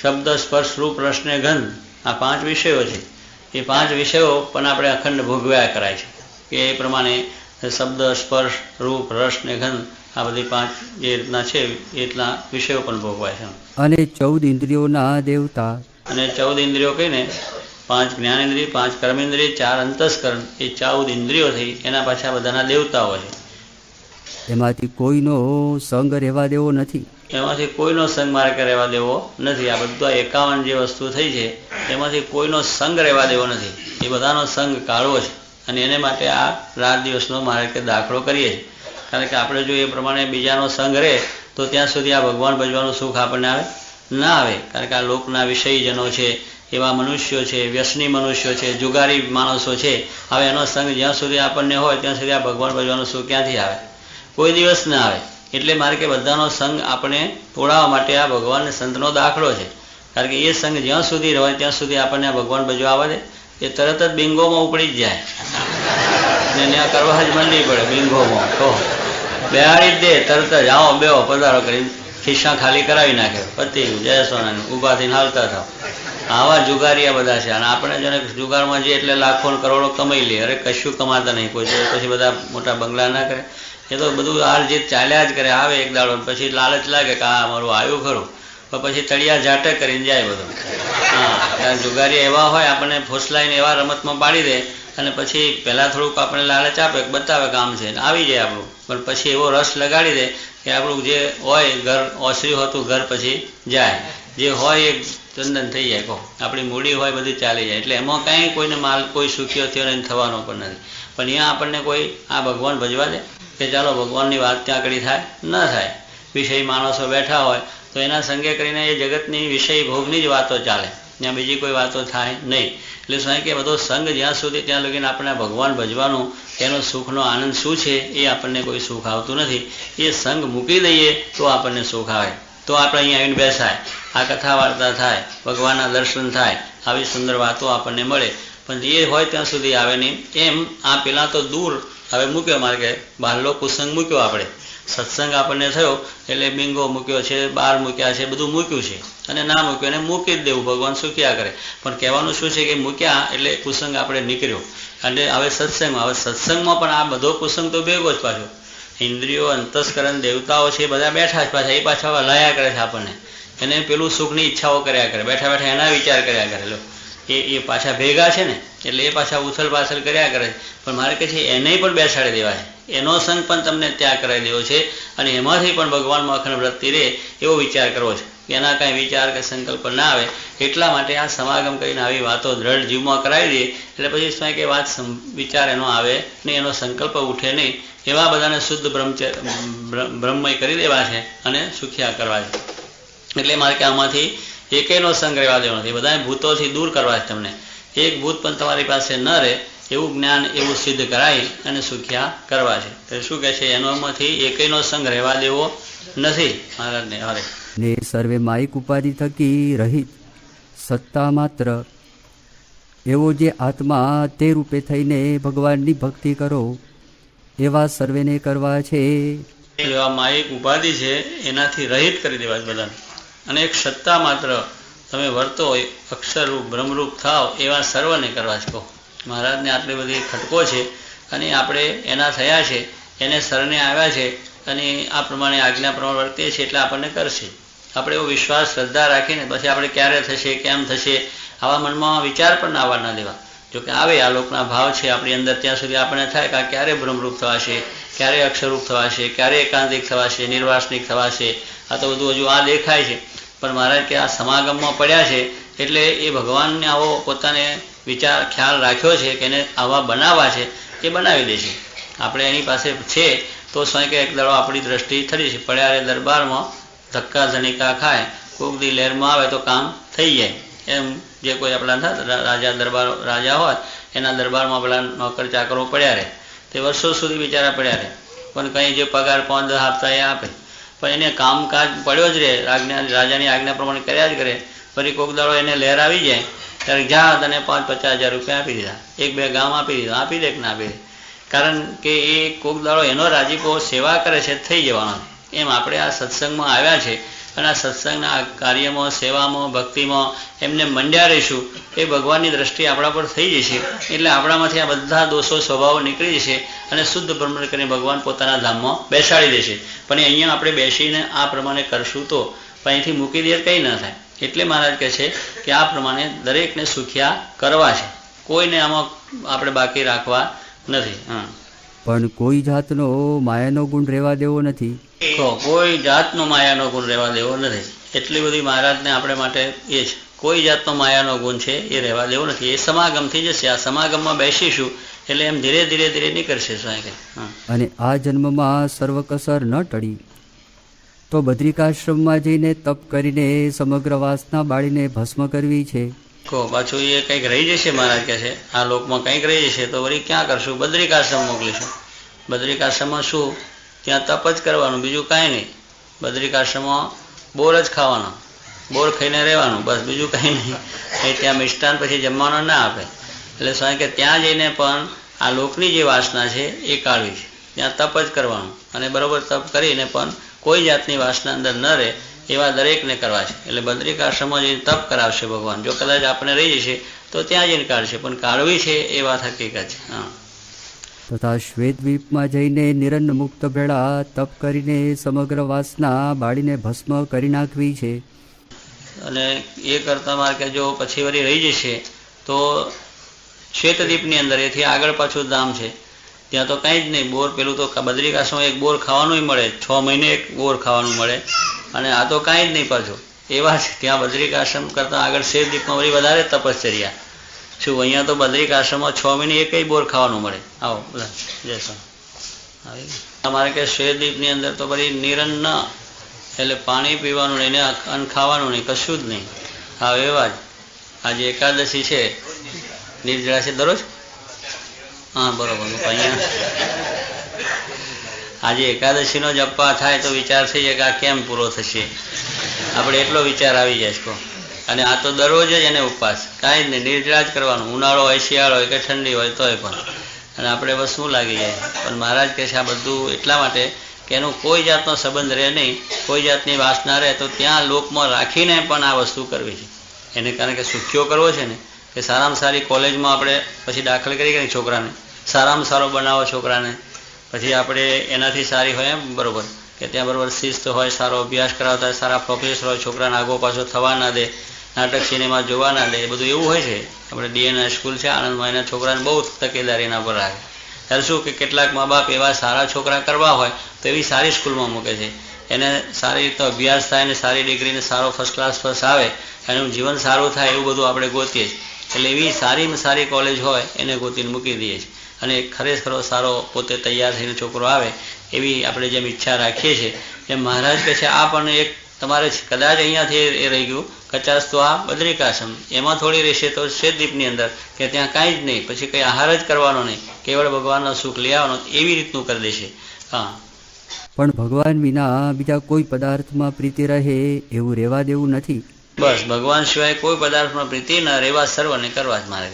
શબ્દ, સ્પર્શ, રૂપ, રસ ને ગંધ. આ 5 વિષયો છે. એ 5 વિષયો પણ આપણે અખંડ ભોગવ્યા કરાય છે કે એ પ્રમાણે શબ્દ, સ્પર્શ, રૂપ, રસ ને ગંધ આ બધી 5 જે રીતના છે એટલા વિષયો પણ ભોગવાય છે. અને 14 ઇન્દ્રિયોના દેવતા. અને 14 ઇન્દ્રિયો કહીને 5 જ્ઞાનેન્દ્રિય, 5 કર્મેન્દ્રિય, 4 અંતસ્કરણ, એ 14 ઇન્દ્રિયો થઈ એના પાછા બધાના દેવતાઓ છે. એમાંથી કોઈનો સંગ રહેવા દેવો નથી. એમાંથી કોઈનો સંગ મારે કે રહેવા દેવો નથી. આ બધા 51 જે વસ્તુ થઈ છે એમાંથી કોઈનો સંગ રહેવા દેવો નથી. એ બધાનો સંગ કાઢવો છે અને એને માટે આ રાત દિવસનો મારે કે દાખલો કરીએ છીએ. કારણ કે આપણે જો એ પ્રમાણે બીજાનો સંગ રહે તો ત્યાં સુધી આ ભગવાન ભજવાનું સુખ આપણને આવે ના આવે. કારણ કે આ લોકના વિષયજનો છે, એવા મનુષ્યો છે, વ્યસની મનુષ્યો છે, જુગારી માણસો છે. હવે એનો સંગ જ્યાં સુધી આપણને હોય ત્યાં સુધી આ ભગવાન ભજવાનું સુખ ક્યાંથી આવે? કોઈ દિવસ ના આવે. એટલે મારે કે બધાનો સંગ આપણે તોડાવવા માટે આ ભગવાન ને સંતનો દાખલો છે. કારણ કે એ સંગ જ્યાં સુધી રહે ત્યાં સુધી આપણને આ ભગવાન ભજવા આવે એ તરત જ બિંગોમાં ઉપડી જ જાય ને ત્યાં કરવા જ મંડી પડે. બિંગોમાં તો બેહાડી જ દે તરત જ, આવો બેહો પધારો કરી ખિસ્સા ખાલી કરાવી નાખે. પતિ જય સોનાનું ઊભા થઈને હાલતા થાવ. આવા જુગારીયા બધા છે. અને આપણે જેને જુગારમાં જઈએ એટલે લાખો કરોડો કમાઈ લે. અરે કશું કમાતા નહીં કોઈ. પછી બધા મોટા બંગલા ના કરે. એ તો બધું હાર જીત ચાલ્યા જ કરે. આવે એક દાડો પછી લાલચ લાગે કે આ મારું આવ્યું ખરું, પણ પછી તળિયા ઝાટક કરીને જાય બધું. હા, ત્યાં જુગારી એવા હોય આપણને ફોસલાઈને એવા રમતમાં પાડી દે અને પછી પહેલાં થોડુંક આપણે લાલચ આપે, બતાવે કામ છે, આવી જાય આપણું. પણ પછી એવો રસ લગાડી દે કે આપણું જે હોય ઘર ઓસરી હોતું ઘર પછી જાય. જે હોય એ ચંદન થઈ જાય. કહો આપણી મૂડી હોય બધી ચાલી જાય. એટલે એમાં કાંઈ કોઈને માલ કોઈ સુખ્યો થયો નહીં, થવાનો પણ નથી. પણ અહીંયા આપણને કોઈ આ ભગવાન ભજવા દે કે ચાલો ભગવાનની વાત ત્યાં આગળ થાય ન થાય. વિષય માણસો બેઠા હોય તો એના સંગે કરીને એ જગતની વિષય ભોગની જ વાતો ચાલે, ત્યાં બીજી કોઈ વાતો થાય નહીં. એટલે શું કે બધો સંગ જ્યાં સુધી ત્યાં લગીને આપણે ભગવાન ભજવાનું એનો સુખનો આનંદ શું છે એ આપણને કોઈ સુખ આવતું નથી. એ સંગ મૂકી દઈએ તો આપણને સુખ આવે. તો આપણે અહીંયા આવીને બેસાય, આ કથા વાર્તા થાય, ભગવાનના દર્શન થાય, આવી સુંદર વાતો આપણને મળે. પણ એ હોય ત્યાં સુધી આવે નહીં. એમ આ પેલા તો દૂર હવે મૂક્યો મારે કે બહારલો કુસંગ મૂક્યો. આપણે સત્સંગ આપણને થયો એટલે બિંગો મૂક્યો છે, બાર મૂક્યા છે, બધું મૂક્યું છે. અને ના મૂક્યું એને મૂકી જ દેવું, ભગવાન સુખ્યા કરે. પણ કહેવાનું શું છે કે મૂક્યા એટલે કુસંગ આપણે નીકળ્યો. અને હવે સત્સંગમાં પણ આ બધો કુસંગ તો ભેગો જ પાછો. ઇન્દ્રિયો, અંતસ્કરણ, દેવતાઓ છે બધા બેઠા જ પાછા. એ પાછા લાયા કરે છે આપણને. એને પેલું સુખની ઈચ્છાઓ કર્યા કરે, બેઠા બેઠા એના વિચાર કર્યા કરે. લો એ પાછા ભેગા છે ને એટલે એ પાછા ઉથલ પાછળ કર્યા કરે. પણ મારે કહે છે એને પણ બેસાડી દેવા છે. એનો સંગ પણ તમને ત્યાગ કરાવી દેવો છે અને એમાંથી પણ ભગવાનમાં અખંડ વૃત્તિ રહે એવો વિચાર કરવો છે. એના કાંઈ વિચાર કે સંકલ્પ ના આવે. એટલા માટે આ સમાગમ કરીને આવી વાતો દ્રઢ જીવમાં કરાવી દઈએ એટલે પછી શું કે વાત વિચાર એનો આવે નહીં, એનો સંકલ્પ ઉઠે નહીં. એવા બધાને શુદ્ધ બ્રહ્મમય કરી દેવા છે અને સુખ્યા કરવા છે. એટલે મારે કે આમાંથી એકેયનો સંગ રહેવા દેવો નથી. બધાને ભૂતોથી દૂર કરવા છે. તમને એક ભૂત પણ તમારી પાસે ન રહે એવું જ્ઞાન એવું સિદ્ધ કરાય અને સુખ્યા કરવા છે. તો શું કહે છે એનોમાંથી એકેયનો સંગ રહેવા દેવો નથી મહારાજને. હરે ને સર્વે માયિક ઉપાધિ થકી રહિત સત્તા માત્ર એવો જે આત્મા તે રૂપે થઈને ભગવાનની ભક્તિ કરો એવા સર્વેને કરવા છે. એવા માયિક ઉપાધિ છે એનાથી રહિત કરી દેવા બધાને. અને એક સત્તા માત્ર તમે વર્તો અક્ષરરૂપ બ્રહ્મરૂપ થાવ એવા સર્વને કરવા છે. કહો મહારાજને આટલી બધી ખટકો છે અને આપણે એના થયા છે, એને શરણે આવ્યા છે અને આ પ્રમાણે આજ્ઞા પ્રમાણે વર્તીએ છીએ એટલે આપણને કરશે. આપણે એવો વિશ્વાસ શ્રદ્ધા રાખીને પછી આપણે ક્યારે થશે, કેમ થશે, આવા મનમાં વિચાર પણ આવવા ના દેવા. જોકે આવે આ લોકના ભાવ છે આપણી અંદર ત્યાં સુધી આપણને થાય કે ક્યારે બ્રહ્મરૂપ થવાશે, ક્યારે અક્ષરરૂપ થવાશે, ક્યારે એકાંતિક થવાશે, નિર્વાસનિક થવાશે. આ તો બધું હજુ આ દેખાય છે. પણ મહારાજ કે આ સમાગમમાં પડ્યા છે એટલે એ ભગવાનને આવો પોતાને વિચાર ખ્યાલ રાખ્યો છે કે એને આવા બનાવવા છે એ બનાવી દે છે. આપણે એની પાસે છે તો સ્વયં કે એક દાડો આપણી દ્રષ્ટિ થઈ છે. પડ્યા રે દરબારમાં ધક્કા ધનિકા ખાય, કોક દી લહેરમાં આવે તો કામ થઈ જાય. એમ જે કોઈ આપણા રાજા દરબાર રાજા હોય એના દરબારમાં પેલા નોકર ચાકરો પડ્યા રહે તે વર્ષો સુધી બિચારા પડ્યા રહે. પણ કંઈ જે પગાર 5-10 આપતા એ આપે. પણ એને કામકાજ પડ્યો જ રહે, રાજાની આજ્ઞા પ્રમાણે કર્યા જ કરે. ફરી કોક દાડો એને લહેર આવી જાય ત્યારે જા તને 5-50 હજાર રૂપિયા આપી દીધા, 1-2 ગામ આપી દીધા, આપી દે કે ના આપી દે. કારણ કે એ કોક દાડો એનો રાજીપો સેવા કરે છે થઈ જવાનો. એમ આપણે આ સત્સંગમાં આવ્યા છે અને આ સત્સંગના કાર્યમાં, સેવામાં, ભક્તિમાં એમને મંડ્યા રહીશું, એ ભગવાનની દ્રષ્ટિ આપણા પર થઈ જશે. એટલે આપણામાંથી આ બધા દોષો, સ્વભાવો નીકળી જશે અને શુદ્ધ બ્રહ્મ કરીને ભગવાન પોતાના ધામમાં બેસાડી દેશે. પણ અહીંયા આપણે બેસીને આ પ્રમાણે કરશું તો અહીંથી મૂકી દે કંઈ ન થાય. એટલે મહારાજ કહે છે કે આ પ્રમાણે દરેકને સુખ્યા કરવા છે, કોઈને આમાં આપણે બાકી રાખવા નથી. પણ કોઈ જાતનો માયાનો ગુણ રહેવા દેવો નથી. કોઈ જાતનો માયાનો ગુણ રહેવા દેવો નથી. એટલી બધી મહારાજને આપણે માટે એ છે, કોઈ જાતનો માયાનો ગુણ છે એ રહેવા દેવો નથી. એ સમાગમથી જશે. આ સમાગમમાં બેસીશું એટલે એમ ધીરે ધીરે ધીરે નીકળશે. અને આ જન્મમાં સર્વ કસર ન ટળી તો બદ્રિકાશ્રમમાં જઈને તપ કરીને સમગ્ર વાસના બાળીને ભસ્મ કરવી છે. પાછું એ કંઈક રહી જશે. મહારાજ કહે છે આ લોકમાં કંઈક રહી જશે તો વળી ક્યાં કરશું? બદ્રિકાશ્રમ મોકલીશું. બદ્રિકાશ્રમમાં શું? ત્યાં તપ જ કરવાનું, બીજું કાંઈ નહીં. બદ્રિકાશ્રમમાં બોર જ ખાવાનો, બોર ખાઈને રહેવાનું, બસ બીજું કંઈ નહીં. એ ત્યાં મિષ્ટાન પછી જમવાનો ના આપે. એટલે સ્વામી કે ત્યાં જઈને પણ આ લોકની જે વાસના છે એ કાઢવી છે. ત્યાં તપ જ કરવાનું અને બરાબર તપ કરીને પણ કોઈ જાતની વાસના અંદર ન રહે એવા દરેકને કરવા છે. એટલે બદ્રિકાશ્રમમાં જઈને તપ કરાવશે ભગવાન. જો કદાચ આપણે રહી જશે તો ત્યાં જઈને કાઢશે, પણ કાઢવી છે એ વાત હકીકત છે. તથા શ્વેતદ્વીપમાં જઈને નિરન્ન મુક્ત ભેળા તપ કરીને સમગ્ર વાસના બાળીને ભસ્મ કરી નાખવી છે. અને એ કરતા મારે કે જો પછી વળી રહી જશે તો શ્વેતદ્વીપની અંદર એથી આગળ પાછું ધામ છે, ત્યાં તો કંઈ જ નહીં. બોર પેલું તો બદ્રિકાશ્રમમાં એક બોર ખાવાનું મળે, 6 મહિને એક બોર ખાવાનું મળે, અને આ તો કાંઈ જ નહીં પાછું. એવા જ ત્યાં બદ્રિકાશ્રમ કરતાં આગળ શ્વેતદ્વીપમાં વળી વધારે તપશ્ચર્યા. શું અહીંયા તો બદ્રિકાશ્રમમાં 6 મહિને એકય બોર ખાવાનું મળે. આવો બધા જય સ્વામી. અમારે કે શ્વેતદ્વીપની અંદર તો વળી નિરન્ન, એટલે પાણી પીવાનું નહીં ને અન્ન ખાવાનું નહીં, કશું જ નહીં. હા એવા જ. આજે એકાદશી છે, નિર્જળા છે દરરોજ. હા બરોબર. અહીંયા આજે એકાદશીનો જપ્પા થાય તો વિચાર થઈ જાય કે આ કેમ પૂરો થશે. આપણે એટલો વિચાર આવી જાય છે. અને આ તો દરરોજ જ એને ઉપવાસ, કાંઈ જ નહીં, નિર્જળા જ કરવાનું. ઉનાળો હોય, શિયાળો હોય કે ઠંડી હોય તોય પણ. અને આપણે બસ શું લાગી જાય. પણ મહારાજ કહે છે આ બધું એટલા માટે કે એનો કોઈ જાતનો સંબંધ રહે નહીં, કોઈ જાતની વાસના રહે તો ત્યાં લોકમાં રાખીને પણ આ વસ્તુ કરવી છે. એને કારણ કે સુખ્યો કરવો છે ને, કે સારામાં સારી કોલેજમાં આપણે પછી દાખલ કરી કે છોકરાને સારામાં સારો બનાવો છોકરાને, પછી આપણે એનાથી સારી હોય એમ બરાબર કે ત્યાં બરાબર શિસ્ત હોય, સારો અભ્યાસ કરાવતા હોય, સારા પ્રોફેસર હોય, છોકરાને આગો પાછો થવા ના દે, નાટક સિનેમા જોવા ના દે, એ બધું એવું હોય છે. આપણે ડીએનઆર સ્કૂલ છે આણંદમાં, એના છોકરાને બહુ તકેદારી એના પર રાખે. ત્યારે શું કે કેટલાક મા બાપ એવા સારા છોકરા કરવા હોય તો એવી સારી સ્કૂલમાં મૂકે છે. એને સારી રીતે અભ્યાસ થાય ને સારી ડિગ્રીને સારો ફર્સ્ટ ક્લાસ પાસ આવે, એનું જીવન સારું થાય એવું બધું આપણે ગોતીએ છીએ. એટલે એવી સારીમાં સારી કોલેજ હોય એને ગોતીને મૂકી દઈએ છીએ. અને ખરેખર સારો પોતે તૈયાર થઈને છોકરો આવે એવી આપણે જેમ ઈચ્છા રાખીએ છીએ એમ મહારાજ કહે છે આ પણ એક તમારે કદાચ અહીંયાથી એ રહી ગયું કચાસ તો આ બદ્રિકાશ્રમ, એમાં થોડી રહેશે તો શ્વેતદ્વીપની અંદર કે ત્યાં કાંઈ જ નહીં, પછી કંઈ આહાર જ કરવાનો નહીં, કેવળ ભગવાનનો સુખ લઈ આવવાનો, એવી રીતનું કરી દેશે. હા, પણ ભગવાન વિના બીજા કોઈ પદાર્થમાં પ્રીતિ રહે એવું રહેવા દેવું નથી. બસ ભગવાન સિવાય કોઈ પદાર્થમાં પ્રીતિ ન રહેવા સર્વને કરવા જ મારે.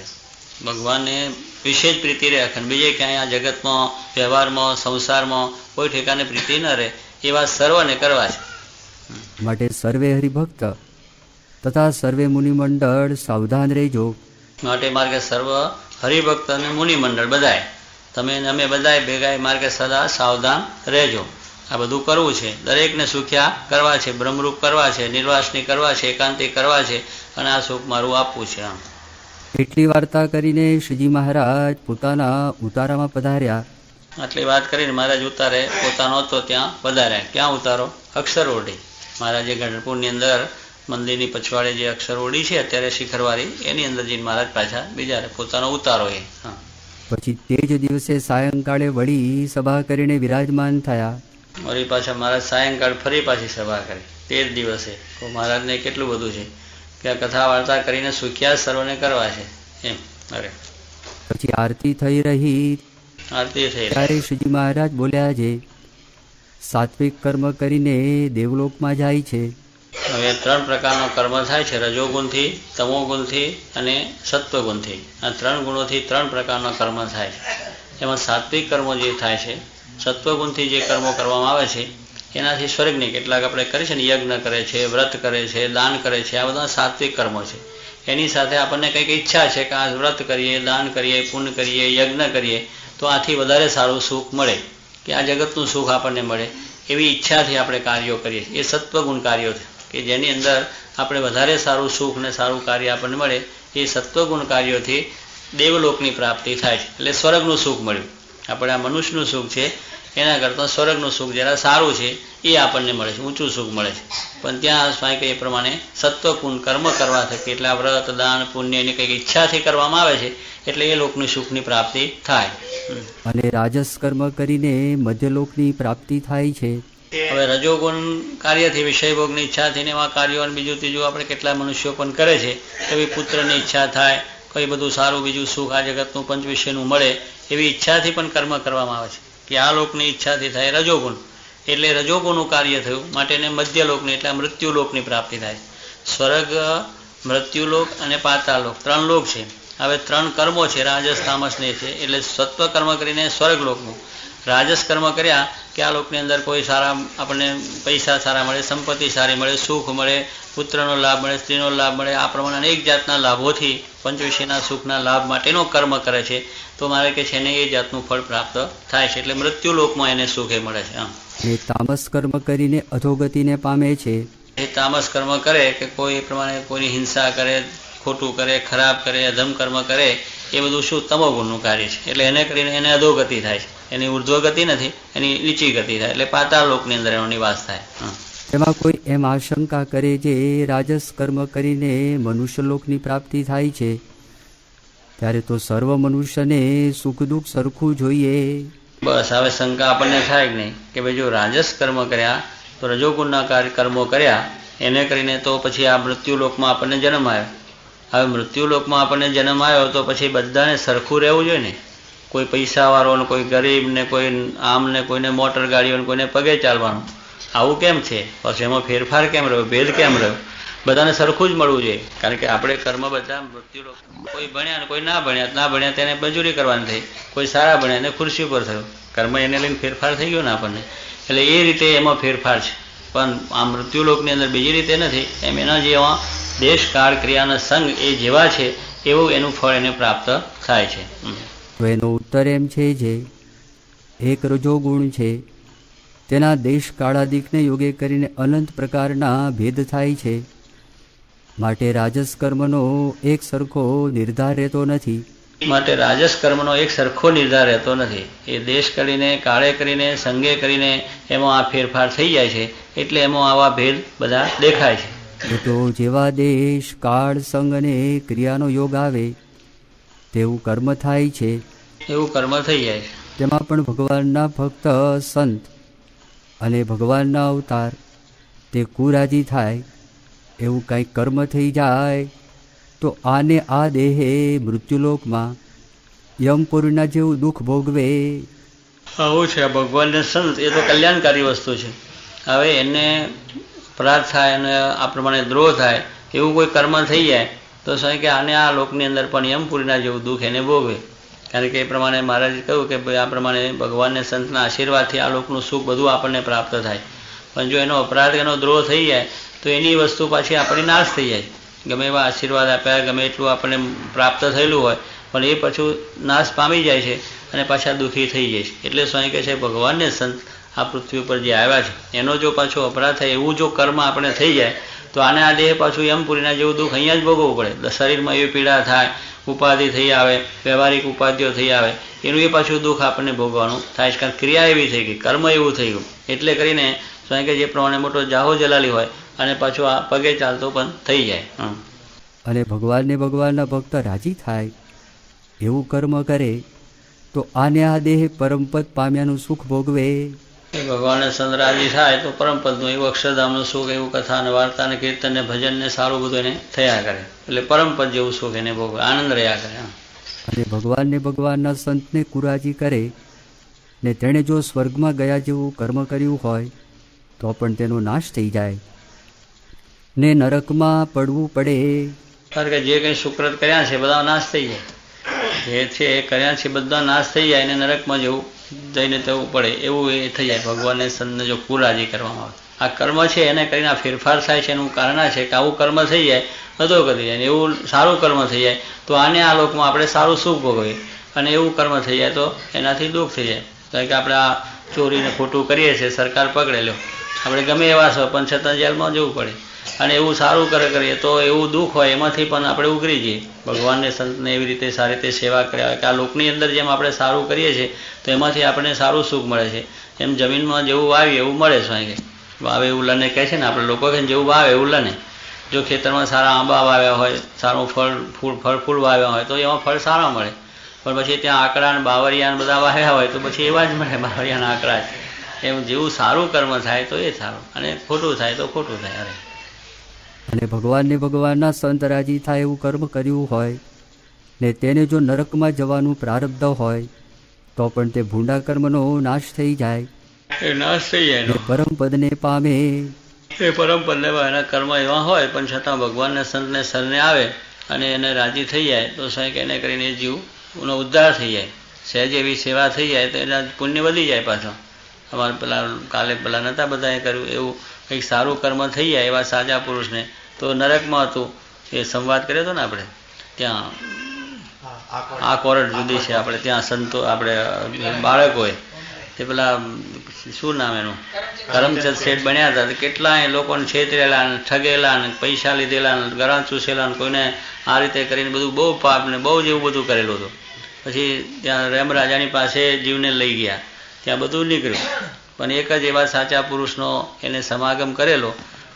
ભગવાનને વિશેષ પ્રીતિ રહે, અખંડ બીજે ક્યાંય આ જગતમાં, વ્યવહારમાં, સંસારમાં કોઈ ઠેકાને પ્રીતિ ન રહે એવા સર્વને કરવા છે. માટે સર્વે હરિભક્ત તથા સર્વે મુનિમંડળ સાવધાન રહેજો. માટે માર્ગે સર્વ હરિભક્ત અને મુનિમંડળ બધાય તમે અમે બધાય ભેગા માર્ગે સદા સાવધાન રહેજો. આ બધું કરવું છે, દરેકને સુખ્યા કરવા છે, બ્રહ્મરૂપ કરવા છે, નિર્વાસની કરવા છે, એકાંતિક કરવા છે, અને આ સુખ મારું આપવું છે. આમ એટલી વાર્તા કરીને શ્રીજી મહારાજ પોતાના ઉતારામાં પધાર્યા. આટલી વાત કરીને મહારાજ ઉતારે પોતાનો હતો ત્યાં પધાર્યા. ક્યાં ઉતારો? અક્ષરઓડી. મહારાજે ગઢપુરની અંદર મંદિરની પછવાડે જે અક્ષરઓડી છે અત્યારે શિખરવાળી, એની અંદર જઈને મહારાજ પાછા બીજા પોતાનો ઉતારો એ. પછી તે જ દિવસે સાયંકાળે વળી સભા કરીને વિરાજમાન થયા. વળી પાછા મહારાજ સાયંકાળ ફરી પાછી સભા કરી તે જ દિવસે. તો મહારાજને કેટલું બધું છે કે આ કથા વાર્તા કરીને સુખ્યા સર્વને કરવા છે એમ. અરે પછી આરતી થઈ રહી. આરતી થઈ ત્યારે શ્રીજી મહારાજ બોલ્યા છે સાત્વિક કર્મ કરીને દેવલોકમાં જાય છે. હવે 3 પ્રકારનો કર્મ થાય છે, રજોગુણથી, તમોગુણથી અને સત્વગુણથી. આ 3 ગુણોથી 3 પ્રકારનો કર્મ થાય છે. એમાં સાત્વિક કર્મો જે થાય છે, સત્વગુણથી જે કર્મો કરવામાં આવે છે એનાથી સ્વર્ગની કેટલાક આપણે કરીએ છીએ ને, યજ્ઞ કરે છે, વ્રત કરે છે, દાન કરે છે, આ બધા સાત્વિક કર્મો છે. એની સાથે આપણને કંઈક ઈચ્છા છે કે આ વ્રત કરીએ, દાન કરીએ, પુણ્ય કરીએ, યજ્ઞ કરીએ તો આથી વધારે સારું સુખ મળે, કે આ જગતનું સુખ આપણને મળે, એવી ઈચ્છાથી આપણે કાર્યો કરીએ છીએ. એ સત્વગુણ કાર્યો છે કે જેની અંદર આપણે વધારે સારું સુખ ને સારું કાર્ય આપણને મળે. એ સત્વગુણ કાર્યોથી દેવલોકની પ્રાપ્તિ થાય છે, એટલે સ્વર્ગનું સુખ મળ્યું. આપણે આ મનુષ્યનું સુખ છે એના કરતાં સ્વર્ગનું સુખ જરા સારું છે, એ આપણને મળે છે, ઊંચું સુખ મળે છે. પણ ત્યાં સ્વામી કહે એ પ્રમાણે સત્વગુણ કર્મ કરવા થકી, એટલે આ વ્રત દાન પુણ્ય એની કંઈક ઈચ્છાથી કરવામાં આવે છે, એટલે એ લોકની સુખની પ્રાપ્તિ થાય. અને રાજસ કર્મ કરીને મધ્યલોકની પ્રાપ્તિ થાય છે. હવે રજોગુણ કાર્યથી વિષય ભોગની ઈચ્છાથી ને એવા કાર્યો અને બીજું ત્રીજું આપણે કેટલા મનુષ્યો પણ કરે છે, એવી પુત્રની ઈચ્છા થાય, કોઈ બધું સારું બીજું સુખ આ જગતનું પંચ વિષયનું મળે એવી ઈચ્છાથી પણ કર્મ કરવામાં આવે છે, કે આ લોકની ઈચ્છાથી થાય રજોગુણ. એટલે રજોગુણનું કાર્ય થયું માટે એને મધ્યલોકની એટલે મૃત્યુલોકની પ્રાપ્તિ થાય. સ્વર્ગ, મૃત્યુલોક અને પાતાલોક 3 લોક છે. હવે 3 કર્મો છે, રાજસ તામસ ને છે. એટલે સત્વ કર્મ કરીને સ્વર્ગલોકનું, રાજસ કર્મ કર્યા કે આ લોકની અંદર કોઈ સારા આપણને પૈસા સારા મળે, સંપત્તિ સારી મળે, સુખ મળે, પુત્રનો લાભ મળે, સ્ત્રીનો લાભ મળે, આ પ્રમાણે અનેક જાતના લાભોથી પંચવિષયના સુખના લાભ માટેનો કર્મ કરે છે, તો મારે કે છે એને એ જાતનું ફળ પ્રાપ્ત થાય છે. એટલે મૃત્યુલોકમાં એને સુખ એ મળે છે. એ તામસ કર્મ કરીને અધોગતિને પામે છે. એ તામસ કર્મ કરે કે કોઈ પ્રમાણે કોઈની હિંસા કરે, ખોટું કરે, ખરાબ કરે, અધમ કર્મ કરે, એ બધું શું તમોગુણનું કાર્ય છે. એટલે એને કરીને એને અધોગતિ થાય છે, એની ઉર્ધ્વગતિ નથી, એની નીચી ગતિ થાય, એટલે પાતાળ લોકની અંદર એનો નિવાસ થાય. એમાં કોઈ એમ આશંકા કરે જે રાજસ કર્મ કરીને મનુષ્યલોકની પ્રાપ્તિ થાય છે, ત્યારે તો સર્વ મનુષ્યને સુખ દુઃખ સરખું જોઈએ. બસ હવે શંકા આપણને થાય જ નહીં કે ભાઈ જો રાજસ કર્મ કર્યા તો રજોગુણના કર્મો કર્યા એને કરીને તો પછી આ મૃત્યુલોકમાં આપણને જન્મ આવ્યો. હવે મૃત્યુલોકમાં આપણને જન્મ આવ્યો તો પછી બધાને સરખું રહેવું જોઈએ ને. કોઈ પૈસાવાળો ને કોઈ ગરીબ ને કોઈ આમ ને કોઈને મોટર ગાડીઓ ને કોઈને પગે ચાલવાનું, આવું કેમ છે? પછી એમાં ફેરફાર કેમ રહ્યો, ભેદ કેમ રહ્યો? બધાને સરખું જ મળવું જોઈએ. કારણ કે આપણે કર્મ બધા મૃત્યુલોક, કોઈ ભણ્યા ને કોઈ ના ભણ્યા તેને મજૂરી કરવાની થઈ, કોઈ સારા ભણ્યા એને ખુરશી ઉપર થયું, કર્મ એને લઈને ફેરફાર થઈ ગયો ને આપણને. એટલે એ રીતે એમાં ફેરફાર છે, પણ આ મૃત્યુલોકની અંદર બીજી રીતે નથી. એમ એના જેવા દેશ કાળ ક્રિયાના સંગ એ જેવા છે એવું એનું ફળ એને પ્રાપ્ત થાય છે. તો એનો ઉત્તર એમ છે જે એક રજોગુણ છે તેના દેશ કાળાદિકને યોગે કરીને અનંત પ્રકારના ભેદ થાય છે, માટે રાજસ કર્મનો એક સરખો નિર્ધાર રહેતો નથી. માટે રાજસ કર્મનો એક સરખો નિર્ધાર રહેતો નથી. એ દેશ કરીને, કાળે કરીને, સંગે કરીને એમાં આ ફેરફાર થઈ જાય છે, એટલે એમાં આવા ભેદ બધા દેખાય છે. એ તો જેવા દેશ કાળ સંગ અને ક્રિયાનો યોગ આવે તેવું કર્મ થાય છે, એવું કર્મ થઈ જાય છે. તેમાં પણ ભગવાનના ભક્ત સંત અને ભગવાનના અવતાર તે કુરાજી થાય એવું કંઈક કર્મ થઈ જાય તો આને આ દેહે મૃત્યુલોકમાં યમપુરીના જેવું દુઃખ ભોગવે. આવું છે ભગવાનને સંત, એ તો કલ્યાણકારી વસ્તુ છે. હવે એને અપરાધ થાય અને આ પ્રમાણે દ્રોહ થાય એવું કોઈ કર્મ થઈ જાય તો શું કે આને આ લોકની અંદર પણ યમપુરીના જેવું દુઃખ એને ભોગવે. કારણ કે એ પ્રમાણે મહારાજે કહ્યું કે ભાઈ આ પ્રમાણે ભગવાનને સંતના આશીર્વાદથી આ લોકનું સુખ બધું આપણને પ્રાપ્ત થાય. પણ જો એનો અપરાધ એનો દ્રોહ થઈ જાય તો એની વસ્તુ પાછી આપણી નાશ થઈ જાય. ગમે એવા આશીર્વાદ આપ્યા, ગમે એટલું આપણને પ્રાપ્ત થયેલું હોય પણ એ પાછું નાશ પામી જાય છે અને પાછા દુઃખી થઈ જાય છે. એટલે સ્વામી કહે છે ભગવાનને સંત આ પૃથ્વી ઉપર જે આવ્યા છે એનો જો પાછો અપરાધ થાય એવું જો કર્મ આપણે થઈ જાય તો આને આ દેહ પાછું યમપુરીના જેવું દુઃખ અહીંયા જ ભોગવવું પડે. શરીરમાં એવી પીડા થાય, ઉપાધિ થઈ આવે, વ્યવહારિક ઉપાધિઓ થઈ આવે, એનું એ પાછું દુઃખ આપણને ભોગવાનું થાય છે. કારણ ક્રિયા એવી થઈ ગઈ, કર્મ એવું થઈ ગયું. એટલે કરીને સ્વામી કે જે પ્રમાણે મોટો જાહો જલાલી હોય અને પાછું આ પગે ચાલતો પણ થઈ જાય. અને ભગવાનના ભક્ત રાજી થાય એવું કર્મ કરે તો આને આ દેહ પરમપદ પામ્યાનું સુખ ભોગવે. ભગવાનને સંત રાજી થાય તો પરમપદનું એવું અક્ષરધામનું સુખ, એવું કથા અને વાર્તા ને કીર્તન ને ભજન ને સારું બધું એને થયા કરે. એટલે પરમપદ જેવું સુખ એને ભોગવે, આનંદ રહ્યા કરે. અને ભગવાનના સંતને કુરાજી કરે ને તેણે જો સ્વર્ગમાં ગયા જેવું કર્મ કર્યું હોય તો પણ તેનો નાશ થઈ જાય ને નરકમાં પડવું પડે. કારણ કે જે કંઈ સુકૃત કર્યા છે બધા નાશ થઈ જાય, જે છે એ કર્યા છે બધા નાશ થઈ જાય અને નરકમાં જવું જઈને થવું પડે એવું એ થઈ જાય. ભગવાનને સંતને જો કુરાજી કરવામાં આવે, આ કર્મ છે એને કરીને આ ફેરફાર થાય છે એનું કારણ આ છે કે આવું કર્મ થઈ જાય બધો કરી જાય, એવું સારું કર્મ થઈ જાય તો આને આ લોકમાં આપણે સારું સુખ ભોગવીએ, અને એવું કર્મ થઈ જાય તો એનાથી દુઃખ થઈ જાય. કારણ કે આપણે આ ચોરીને ખોટું કરીએ છીએ, સરકાર પકડે લો, આપણે ગમે એવા છો પણ છતાં જેલમાં જવું પડે, અને એવું સારું કરીએ તો એવું દુઃખ હોય એમાંથી પણ આપણે ઉઘરી જઈએ. ભગવાનને સંતને એવી રીતે સારી રીતે સેવા કર્યા કે આ લોકની અંદર જેમ આપણે સારું કરીએ છીએ તો એમાંથી આપણને સારું સુખ મળે છે. એમ જમીનમાં જેવું વાવીએ એવું મળે છે. વાવે એવું લને કહે છે ને આપણે લોકો કે જેવું વાવે એવું લને. જો ખેતરમાં સારા આંબા વાવ્યા હોય, સારું ફળ વાવ્યા હોય તો એમાં ફળ સારા મળે, પણ પછી ત્યાં આંકડા ને બાવરિયા ને બધા વાવ્યા હોય તો પછી એવા જ મળે, બાવરિયાના આંકડા જ. એમ જેવું સારું કર્મ થાય તો એ સારું, અને ખોટું થાય તો ખોટું થાય. અરે અને ભગવાનના સંત રાજી થાય એવું કર્મ કર્યું હોય ને તેને જો નરકમાં જવાનું પ્રારબ્ધ હોય તો પણ તે ભૂંડા કર્મનો નાશ થઈ જાય, એ નાશ થઈ જાય, પરમપદને પામે. એ પરમપદને એના કર્મ એવા હોય પણ છતાં ભગવાનને સંતને શરણે આવે અને એને રાજી થઈ જાય તો સાહેબ એને કરીને એ જીવનો ઉદ્ધાર થઈ જાય. સહેજ એવી સેવા થઈ જાય તો એના પુણ્ય વધી જાય પાછો. અમારે કાલે પેલા નહોતા બધાએ કર્યું એવું કંઈક સારું કર્મ થઈ જાય એવા સાચા પુરુષને. તો નરકમાં હતું એ સંવાદ કર્યો હતો ને આપણે ત્યાં, આ કોરટ જુદી છે આપણે ત્યાં સંતો આપણે બાળકોએ તે પેલા શું નામ એનું કરમચંદ શેઠ બન્યા હતા, કેટલાય લોકોને છેતરેલા ને ઠગેલા ને પૈસા લીધેલા ને ગળા ચૂસેલા ને કોઈને આ રીતે કરીને બધું બહુ પાપ ને બહુ જ એવું બધું કરેલું હતું. પછી ત્યાં રેમ રાજાની પાસે જીવને લઈ ગયા, ત્યાં બધું નીકળ્યું, પણ એક જ એવા સાચા પુરુષનો એને સમાગમ કરેલો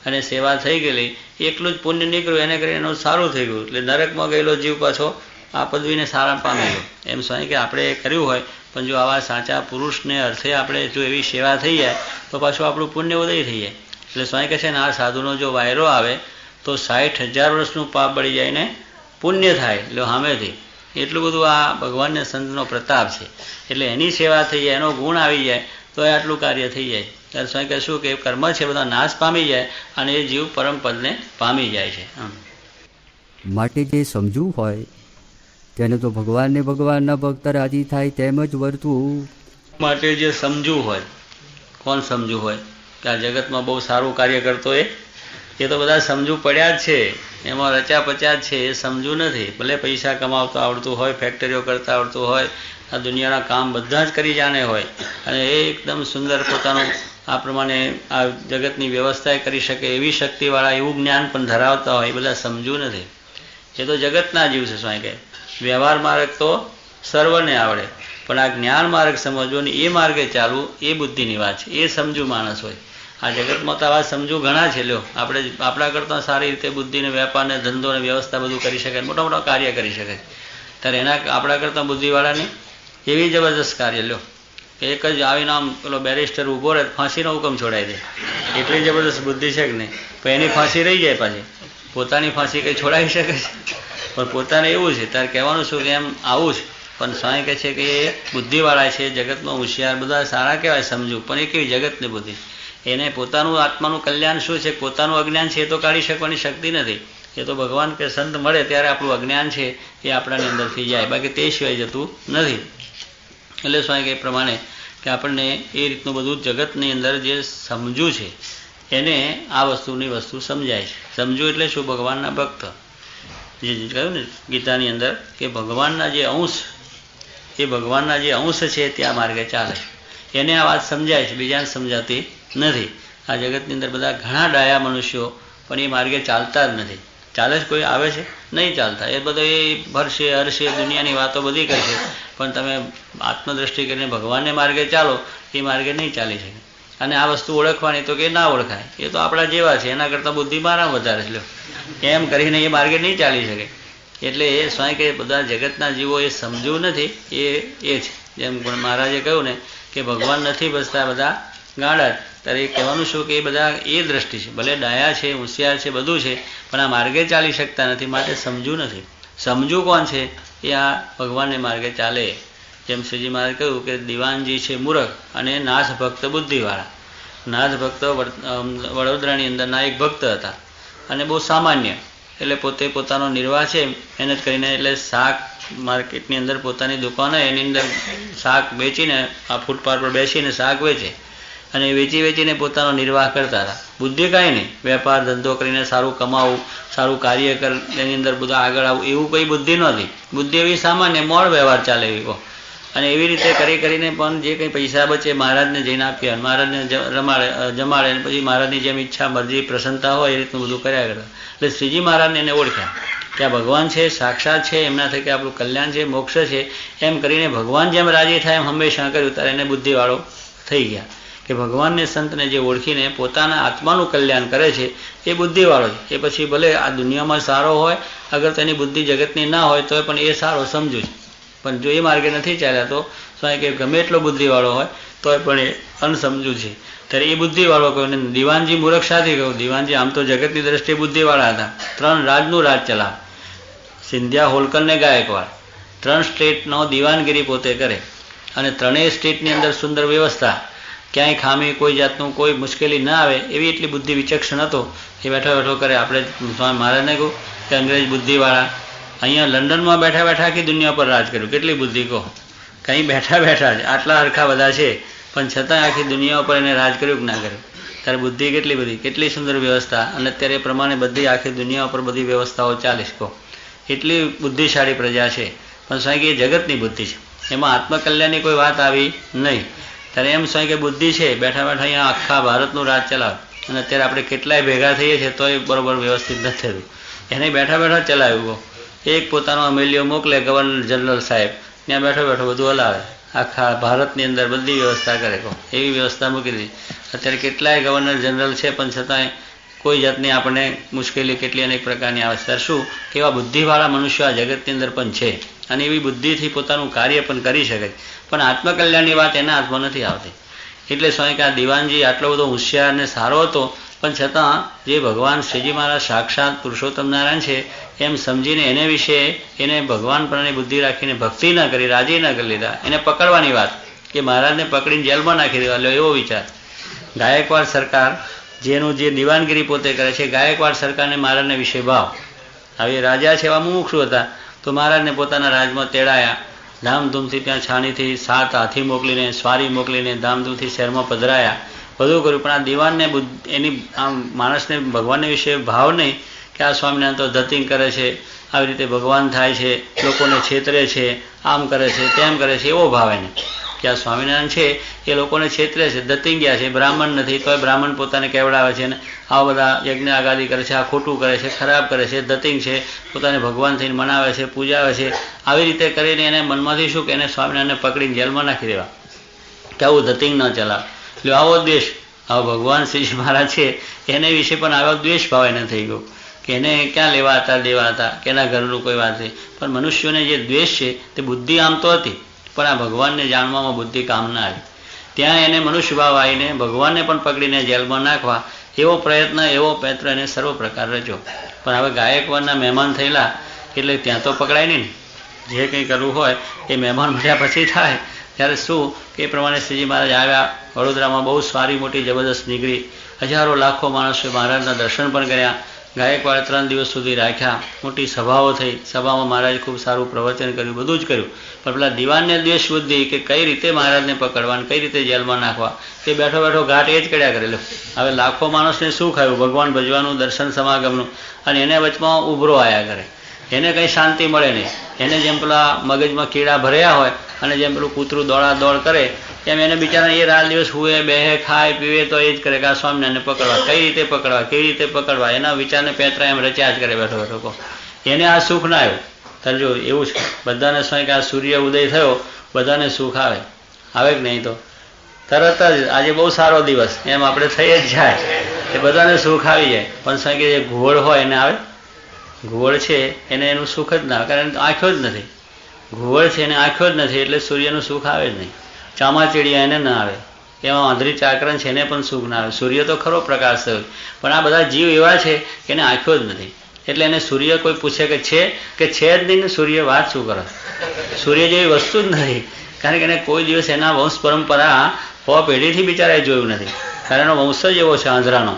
અને સેવા થઈ ગયેલી, એટલું જ પુણ્ય નીકળ્યું એને કરીને એનું સારું થઈ ગયું. એટલે નરકમાં ગયેલો જીવ પાછો આ પદવીને સારા પામેલો. એમ સ્વામી કે આપણે કર્યું હોય પણ જો આવા સાચા પુરુષને અર્થે આપણે જો એવી સેવા થઈ જાય તો પાછું આપણું પુણ્ય ઉદય થઈ જાય. એટલે સ્વામી કહે છે ને આ સાધુનો જો વાયરો આવે તો 60,000 વર્ષનું પાપ બળી જાય ને પુણ્ય થાય. એટલે સામેથી એટલું બધું આ ભગવાનને સંતનો પ્રતાપ છે. એટલે એની સેવા થઈ જાય, એનો ગુણ આવી જાય તો એ આટલું કાર્ય થઈ જાય. ત્યારે સ્વામી કહેશું કે કર્મ છે બધા નાશ પામી જાય અને એ જીવ પરમપદને પામી જાય છે. માટે જે સમજવું હોય તેને તો ભગવાનના ભક્ત રાજી થાય તેમ જ વર્તવું. માટે જે સમજવું હોય, કોણ સમજવું હોય કે આ જગતમાં બહુ સારું કાર્ય કરતો એ તો બધા સમજવું પડ્યા જ છે, એમાં રચ્યા પચ્યા જ છે. એ સમજવું નથી. ભલે પૈસા કમાવતા આવડતું હોય, ફેક્ટરીઓ કરતા આવડતું હોય, આ દુનિયાના કામ બધા જ કરી જાણે હોય, અને એ એકદમ સુંદર પોતાનું આ પ્રમાણે આ જગતની વ્યવસ્થા કરી શકે એવી શક્તિવાળા એવું જ્ઞાન પણ ધરાવતા હોય, એ બધા સમજવું નથી. એ તો જગતના જીવ છે. સ્વામી કહે વ્યવહાર માર્ગ તો સર્વને આવડે, પણ આ જ્ઞાન માર્ગ સમજવો ને એ માર્ગે ચાલવું એ બુદ્ધિની વાત છે. એ સમજુ માણસ હોય. આ જગતમાં તો આવા સમજુ ઘણા છે. લ્યો આપણે આપણા કરતાં સારી રીતે બુદ્ધિને વેપારને ધંધોને વ્યવસ્થા બધું કરી શકે, મોટા મોટા કાર્ય કરી શકે, ત્યારે એના આપણા કરતાં બુદ્ધિવાળાની એવી જબરદસ્ત કાર્ય. લ્યો એક જ આવીને આમ પેલો બેરિસ્ટર ઊભો રહે ફાંસીનો હુકમ છોડાવી દે, એટલી જબરદસ્ત બુદ્ધિ છે કે નહીં. પણ એની ફાંસી રહી જાય, પાછી પોતાની ફાંસી કંઈ છોડાવી શકે છે? પણ પોતાને એવું છે ત્યારે કહેવાનું શું કે એમ આવું છે. પણ સ્વામી કહે છે કે એ બુદ્ધિવાળા છે, જગતમાં હોશિયાર બધા સારા કહેવાય સમજુ, પણ એ કેવી જગતની બુદ્ધિ. એને પોતાનું આત્માનું કલ્યાણ શું છે, પોતાનું અજ્ઞાન છે એ તો કાઢી શકવાની શક્તિ નથી. એ તો ભગવાન કે સંત મળે ત્યારે આપણું અજ્ઞાન છે એ આપણાની અંદરથી જાય, બાકી તે સિવાય જતું નથી. એટલે સ્વામી કે પ્રમાણે કે આપણને એ રીતનું બધું જગતની અંદર જે સમજવું છે એને આ વસ્તુની વસ્તુ સમજાય છે. સમજવું એટલે શું? ભગવાનના ભક્ત. જે કહ્યું ને ગીતાની અંદર કે ભગવાનના જે અંશ, એ ભગવાનના જે અંશ છે ત્યાં માર્ગે ચાલે, એને આ વાત સમજાય છે, બીજાને સમજાતી નથી. આ જગતની અંદર બધા ઘણા ડાયા મનુષ્યો પણ એ માર્ગે ચાલતા જ નથી. ચાલે જ કોઈ આવે છે? નહીં ચાલતા. એ બધો એ ભરશે હરશે દુનિયાની વાતો બધી કરશે, પણ તમે આત્મદ્રષ્ટિ કરીને ભગવાનને માર્ગે ચાલો એ માર્ગે નહીં ચાલી શકે. અને આ વસ્તુ ઓળખવાની તો કે ના ઓળખાય, એ તો આપણા જેવા છે, એના કરતાં બુદ્ધિ મારા વધારે છે, એમ કરીને એ માર્ગે નહીં ચાલી શકે. એટલે એ સ્વામી કે બધા જગતના જીવો એ સમજવું નથી, એ છે. જેમ મહારાજે કહ્યું ને કે ભગવાન નથી બસતા બધા ગાંડા, ત્યારે એ કહેવાનું શું કે એ બધા એ દ્રષ્ટિ છે, ભલે ડાયા છે, હોશિયાર છે, બધું છે, પણ આ માર્ગે ચાલી શકતા નથી, માટે સમજવું નથી. સમજવું કોણ છે? એ આ ભગવાનને માર્ગે ચાલે. જેમ શ્રીજી મહારાજ કહ્યું કે દિવાનજી છે મૂરખ અને નાથ ભક્ત બુદ્ધિવાળા. નાથ ભક્ત વડોદરાની અંદરના એક ભક્ત હતા અને બહુ સામાન્ય, એટલે પોતે પોતાનો નિર્વાહ છે મહેનત કરીને, એટલે શાક માર્કેટની અંદર પોતાની દુકાન હોય એની અંદર શાક વેચીને આ ફૂટપાથ પર બેસીને શાક વેચે અને વેચી વેચીને પોતાનો નિર્વાહ કરતા હતા. બુદ્ધિ કાંઈ નહીં, વેપાર ધંધો કરીને સારું કમાવું, સારું કાર્ય કર, એની અંદર બધું આગળ આવવું, એવું કંઈ બુદ્ધિ નહોતી. બુદ્ધિ એવી સામાન્ય મોડ વ્યવહાર ચાલે એવી કહો. અને એવી રીતે કરી કરીને પણ જે કંઈ પૈસા બચે મહારાજને જઈને આપ્યા, મહારાજને જમાડે અને પછી મહારાજની જેમ ઈચ્છા મરજી પ્રસન્નતા હોય એ રીતનું બધું કર્યા કરતા. એટલે શ્રીજી મહારાજને એને ઓળખ્યા કે આ ભગવાન છે, સાક્ષાત છે, એમના થકી આપણું કલ્યાણ છે, મોક્ષ છે, એમ કરીને ભગવાન જેમ રાજી થાય એમ હંમેશા કર્યું. ત્યારે એને બુદ્ધિવાળો થઈ ગયા કે ભગવાનને સંતને જે ઓળખીને પોતાના આત્માનું કલ્યાણ કરે છે એ બુદ્ધિવાળો છે. એ પછી ભલે આ દુનિયામાં સારો હોય, અગર તેની બુદ્ધિ જગતની ના હોય તો પણ એ સારો સમજુ છે. પણ જો એ માર્ગે નથી ચાલ્યા તો સ્વાય કે ગમે એટલો બુદ્ધિવાળો હોય તોય પણ એ અણસમજુ છે. ત્યારે એ બુદ્ધિવાળો કહ્યું. ને દિવાનજી મૂર્ખ સાથે કહ્યું. દિવાનજી આમ તો જગતની દ્રષ્ટિએ બુદ્ધિવાળા હતા. 3 રાજનું રાજ ચલાવે, સિંધિયા, હોલકર ને ગાયકવાડ. 3 સ્ટેટનો દિવાનગીરી પોતે કરે અને 3 સ્ટેટની અંદર સુંદર વ્યવસ્થા, ક્યાંય ખામી, કોઈ જાતનું કોઈ મુશ્કેલી ના આવે એવી એટલી બુદ્ધિ વિચક્ષણ હતો. એ બેઠો બેઠો કરે. આપણે સ્વામી મહારાજને કહું કે અંગ્રેજ બુદ્ધિવાળા અહીંયા લંડનમાં બેઠા બેઠા આખી દુનિયા પર રાજ કર્યું. કેટલી બુદ્ધિ કહો, કંઈ બેઠા બેઠા જ આટલા હરખા બધા છે પણ છતાં આખી દુનિયા ઉપર એને રાજ કર્યું કે ના કર્યું. ત્યારે બુદ્ધિ કેટલી બધી, કેટલી સુંદર વ્યવસ્થા. અને અત્યારે એ પ્રમાણે બધી આખી દુનિયા ઉપર બધી વ્યવસ્થાઓ ચાલીશ કહો. એટલી બુદ્ધિશાળી પ્રજા છે. પણ સ્વામી એ જગતની બુદ્ધિ છે, એમાં આત્મકલ્યાણની કોઈ વાત આવી નહીં. ત્યારે એમ સ્વામી કે બુદ્ધિ છે, બેઠા બેઠા અહીંયા આખા ભારતનું રાજ ચલાવે. અને અત્યારે આપણે કેટલાય ભેગા થઈએ છીએ તોય બરોબર વ્યવસ્થિત નથી થયું. એને બેઠા બેઠા ચલાવ્યું. એક પોતાનો અમેલિયો મોકલે ગવર્નર જનરલ સાહેબ, ત્યાં બેઠો બેઠો બધું હલાવે. આખા ભારતની અંદર બધી વ્યવસ્થા કરે કહો, એવી વ્યવસ્થા મૂકી દીધી. અત્યારે કેટલાય ગવર્નર જનરલ છે પણ છતાંય કોઈ જાતની આપણને મુશ્કેલી કેટલી અનેક પ્રકારની આવે. ત્યારે શું કે એવા બુદ્ધિવાળા મનુષ્યો આ જગતની અંદર પણ છે અને એવી બુદ્ધિથી પોતાનું કાર્ય પણ કરી શકે. પણ આત્મકલ્યાણની વાત એના હાથમાં નથી આવતી. એટલે સ્વામી કે આ દિવાનજી આટલો બધો હોશિયાર અને સારો હતો પણ છતાં જે ભગવાન શ્રીજી મહારાજ સાક્ષાત પુરુષોત્તમ નારાયણ છે એમ સમજીને એને વિશે એને ભગવાન પરની બુદ્ધિ રાખીને ભક્તિ ન કરી, રાજી ન કરી લીધા. એને પકડવાની વાત કે મહારાજને પકડીને જેલમાં નાખી દેવા લો એવો વિચાર. ગાયકવાડ સરકાર જેનું જે દિવાનગીરી પોતે કરે છે, ગાયકવાડ સરકારને મહારાજને વિશે ભાવ. હવે રાજા છે એવા મુમુક્ષુ હતા તો મહારાજને પોતાના રાજમાં તેડાયા. ધામધૂમથી ત્યાં છાણીથી 7 હાથી મોકલીને, સ્વારી મોકલીને ધામધૂમથી શહેરમાં પધરાયા, બધું કર્યું. પણ આ દિવાનને એની આમ માણસને ભગવાનને વિશે ભાવ નહીં કે આ સ્વામિનારાયણ તો ધતિંગ કરે છે, આવી રીતે ભગવાન થાય છે, લોકોને છેતરે છે, આમ કરે છે, તેમ કરે છે, એવો ભાવ એને કે આ સ્વામિનારાયણ છે એ લોકોને છેતરે છે, ધતિંગ્યા છે, બ્રાહ્મણ નથી તોય બ્રાહ્મણ પોતાને કેવડાવે છે ને આવા બધા યજ્ઞ આગાદી કરે છે, આ ખોટું કરે છે, ખરાબ કરે છે, ધતિંગ છે, પોતાને ભગવાન થઈને મનાવે છે, પૂજાવે છે. આવી રીતે કરીને એને મનમાંથી શું કે એને સ્વામિનારાયણને પકડીને જેલમાં નાખી દેવા કે આવું ધતિંગ ન ચલાવે. એટલે આવો દ્વેષ, આવો ભગવાન શ્રીજી મહારાજ છે એને વિશે પણ આવો દ્વેષ ભાવ એને થઈ ગયો કે એને ક્યાં લેવા હતા દેવા હતા કે એના ઘરનું કોઈ વાત નહીં. પણ મનુષ્યોને જે દ્વેષ છે તે બુદ્ધિ આમ તો હતી પણ આ ભગવાનને જાણવામાં બુદ્ધિ કામ ના આવી. ત્યાં એને મનુષ્ય ભાવ આવીને ભગવાનને પણ પકડીને જેલમાં નાખવા એવો પ્રયત્ન, એવો પેત્ર એને સર્વ પ્રકાર રચ્યો. પણ હવે ગાયકવાડના મહેમાન થયેલા એટલે ત્યાં તો પકડાય નહીં. જે કંઈ કરવું હોય એ મહેમાન મળ્યા પછી થાય. ત્યારે શું કે એ પ્રમાણે શ્રીજી મહારાજ આવ્યા. વડોદરામાં બહુ સારી મોટી જબરદસ્ત નીકળી. હજારો લાખો માણસોએ મહારાજના દર્શન પણ કર્યા. ગાયકવાડે 3 દિવસ સુધી રાખ્યા. મોટી સભાઓ થઈ. સભામાં મહારાજ ખૂબ સારું પ્રવચન કર્યું, બધું જ કર્યું. પણ પેલા દિવાનને દ્વેષ બુદ્ધિ કે કઈ રીતે મહારાજને પકડવા, કઈ રીતે જેલમાં નાખવા, તે બેઠો બેઠો ઘાટ એ જ કર્યા કરેલો. હવે લાખો માણસને શું ખાયું ભગવાન ભજવાનું, દર્શન સમાગમનું, અને એને વચમાં ઉભરો આવ્યા કરે. એને કંઈ શાંતિ મળે નહીં. એને જેમ પેલા મગજમાં કીડા ભર્યા હોય અને જેમ પેલું કૂતરું દોડા દોડ કરે એમ એને બિચારા એ રાત દિવસ હુએ, બેહે, ખાય, પીવે તો એ જ કરે કે આ સ્વામિનારાયણને પકડવા, કઈ રીતે પકડવા, કેવી રીતે પકડવા, એના વિચારને પેતરા એમ રચ્યા જ કરે બેઠો બેઠો કહો. એને આ સુખ ના આવ્યું. તારે જો એવું છે બધાને સ્વામી કે આ સૂર્ય ઉદય થયો બધાને સુખ આવે, આવે કે નહીં? તો તરત જ આજે બહુ સારો દિવસ એમ આપણે થઈ જ જાય એ બધાને સુખ આવી જાય. પણ સ્વામી કે જે ઘુવડ હોય એને આવે? ઘુવડ છે એને એનું સુખ જ ના આવે, કારણ આંખો જ નથી. ઘુવડ છે એને આંખો જ નથી એટલે સૂર્યનું સુખ આવે જ નહીં. ચામાચીડિયા એને ના આવે, એમાં વાંદરી ચાકરણ છે એને પણ સુખ ના આવે. સૂર્ય તો ખરો પ્રકાશ થયો પણ આ બધા જીવ એવા છે કે એને આંખો જ નથી. એટલે એને સૂર્ય કોઈ પૂછે કે છે જ નહીં ને સૂર્ય વાત શું કરે? સૂર્ય જેવી વસ્તુ જ નથી. કારણ કે એને કોઈ દિવસ એના વંશ પરંપરા 100 પેઢીથી બિચારાએ જોયું નથી. કારણ એનો વંશ જ એવો છે આંધળાનો.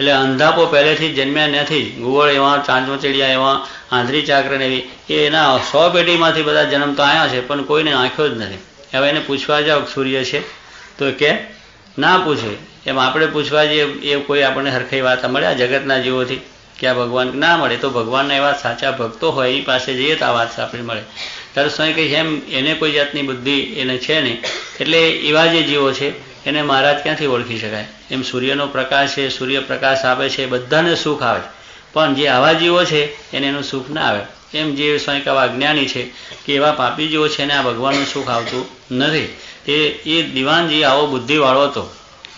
એટલે અંધાપો પહેલેથી જન્મ્યા નથી. ગુવળ એવા, ચાંચમચડિયા એવા, આંધળી ચાકરન એવી, એ એના 100 પેઢીમાંથી બધા જન્મ તો આવ્યા છે, પણ કોઈને આંખ્યો જ નથી. હવે એને પૂછવા જાઓ સૂર્ય છે તો કે ના પૂછે. એમ આપણે પૂછવા જઈએ એ કોઈ આપણને હરખી વાત મળે આ જગતના જીવોથી કે આ ભગવાન ના મળે. તો ભગવાનના એવા સાચા ભક્તો હોય એની પાસે જઈએ તો આ વાત આપણે મળે. ત્યારે સ્વામી કહે એમ એને કોઈ જાતની બુદ્ધિ એને છે નહીં, એટલે એવા જે જીવો છે એને મહારાજ ક્યાંથી ઓળખી શકાય? એમ સૂર્યનો પ્રકાશ છે, સૂર્ય પ્રકાશ આપે છે, બધાને સુખ આવે છે, પણ જે આવા જીવો છે એને એનું સુખ ના આવે. એમ જે સ્વામી આવા અજ્ઞાની છે કે એવા પાપી જીવો છે એને આ ભગવાનનું સુખ આવતું નથી. એ દિવાનજી આવો બુદ્ધિવાળો હતો,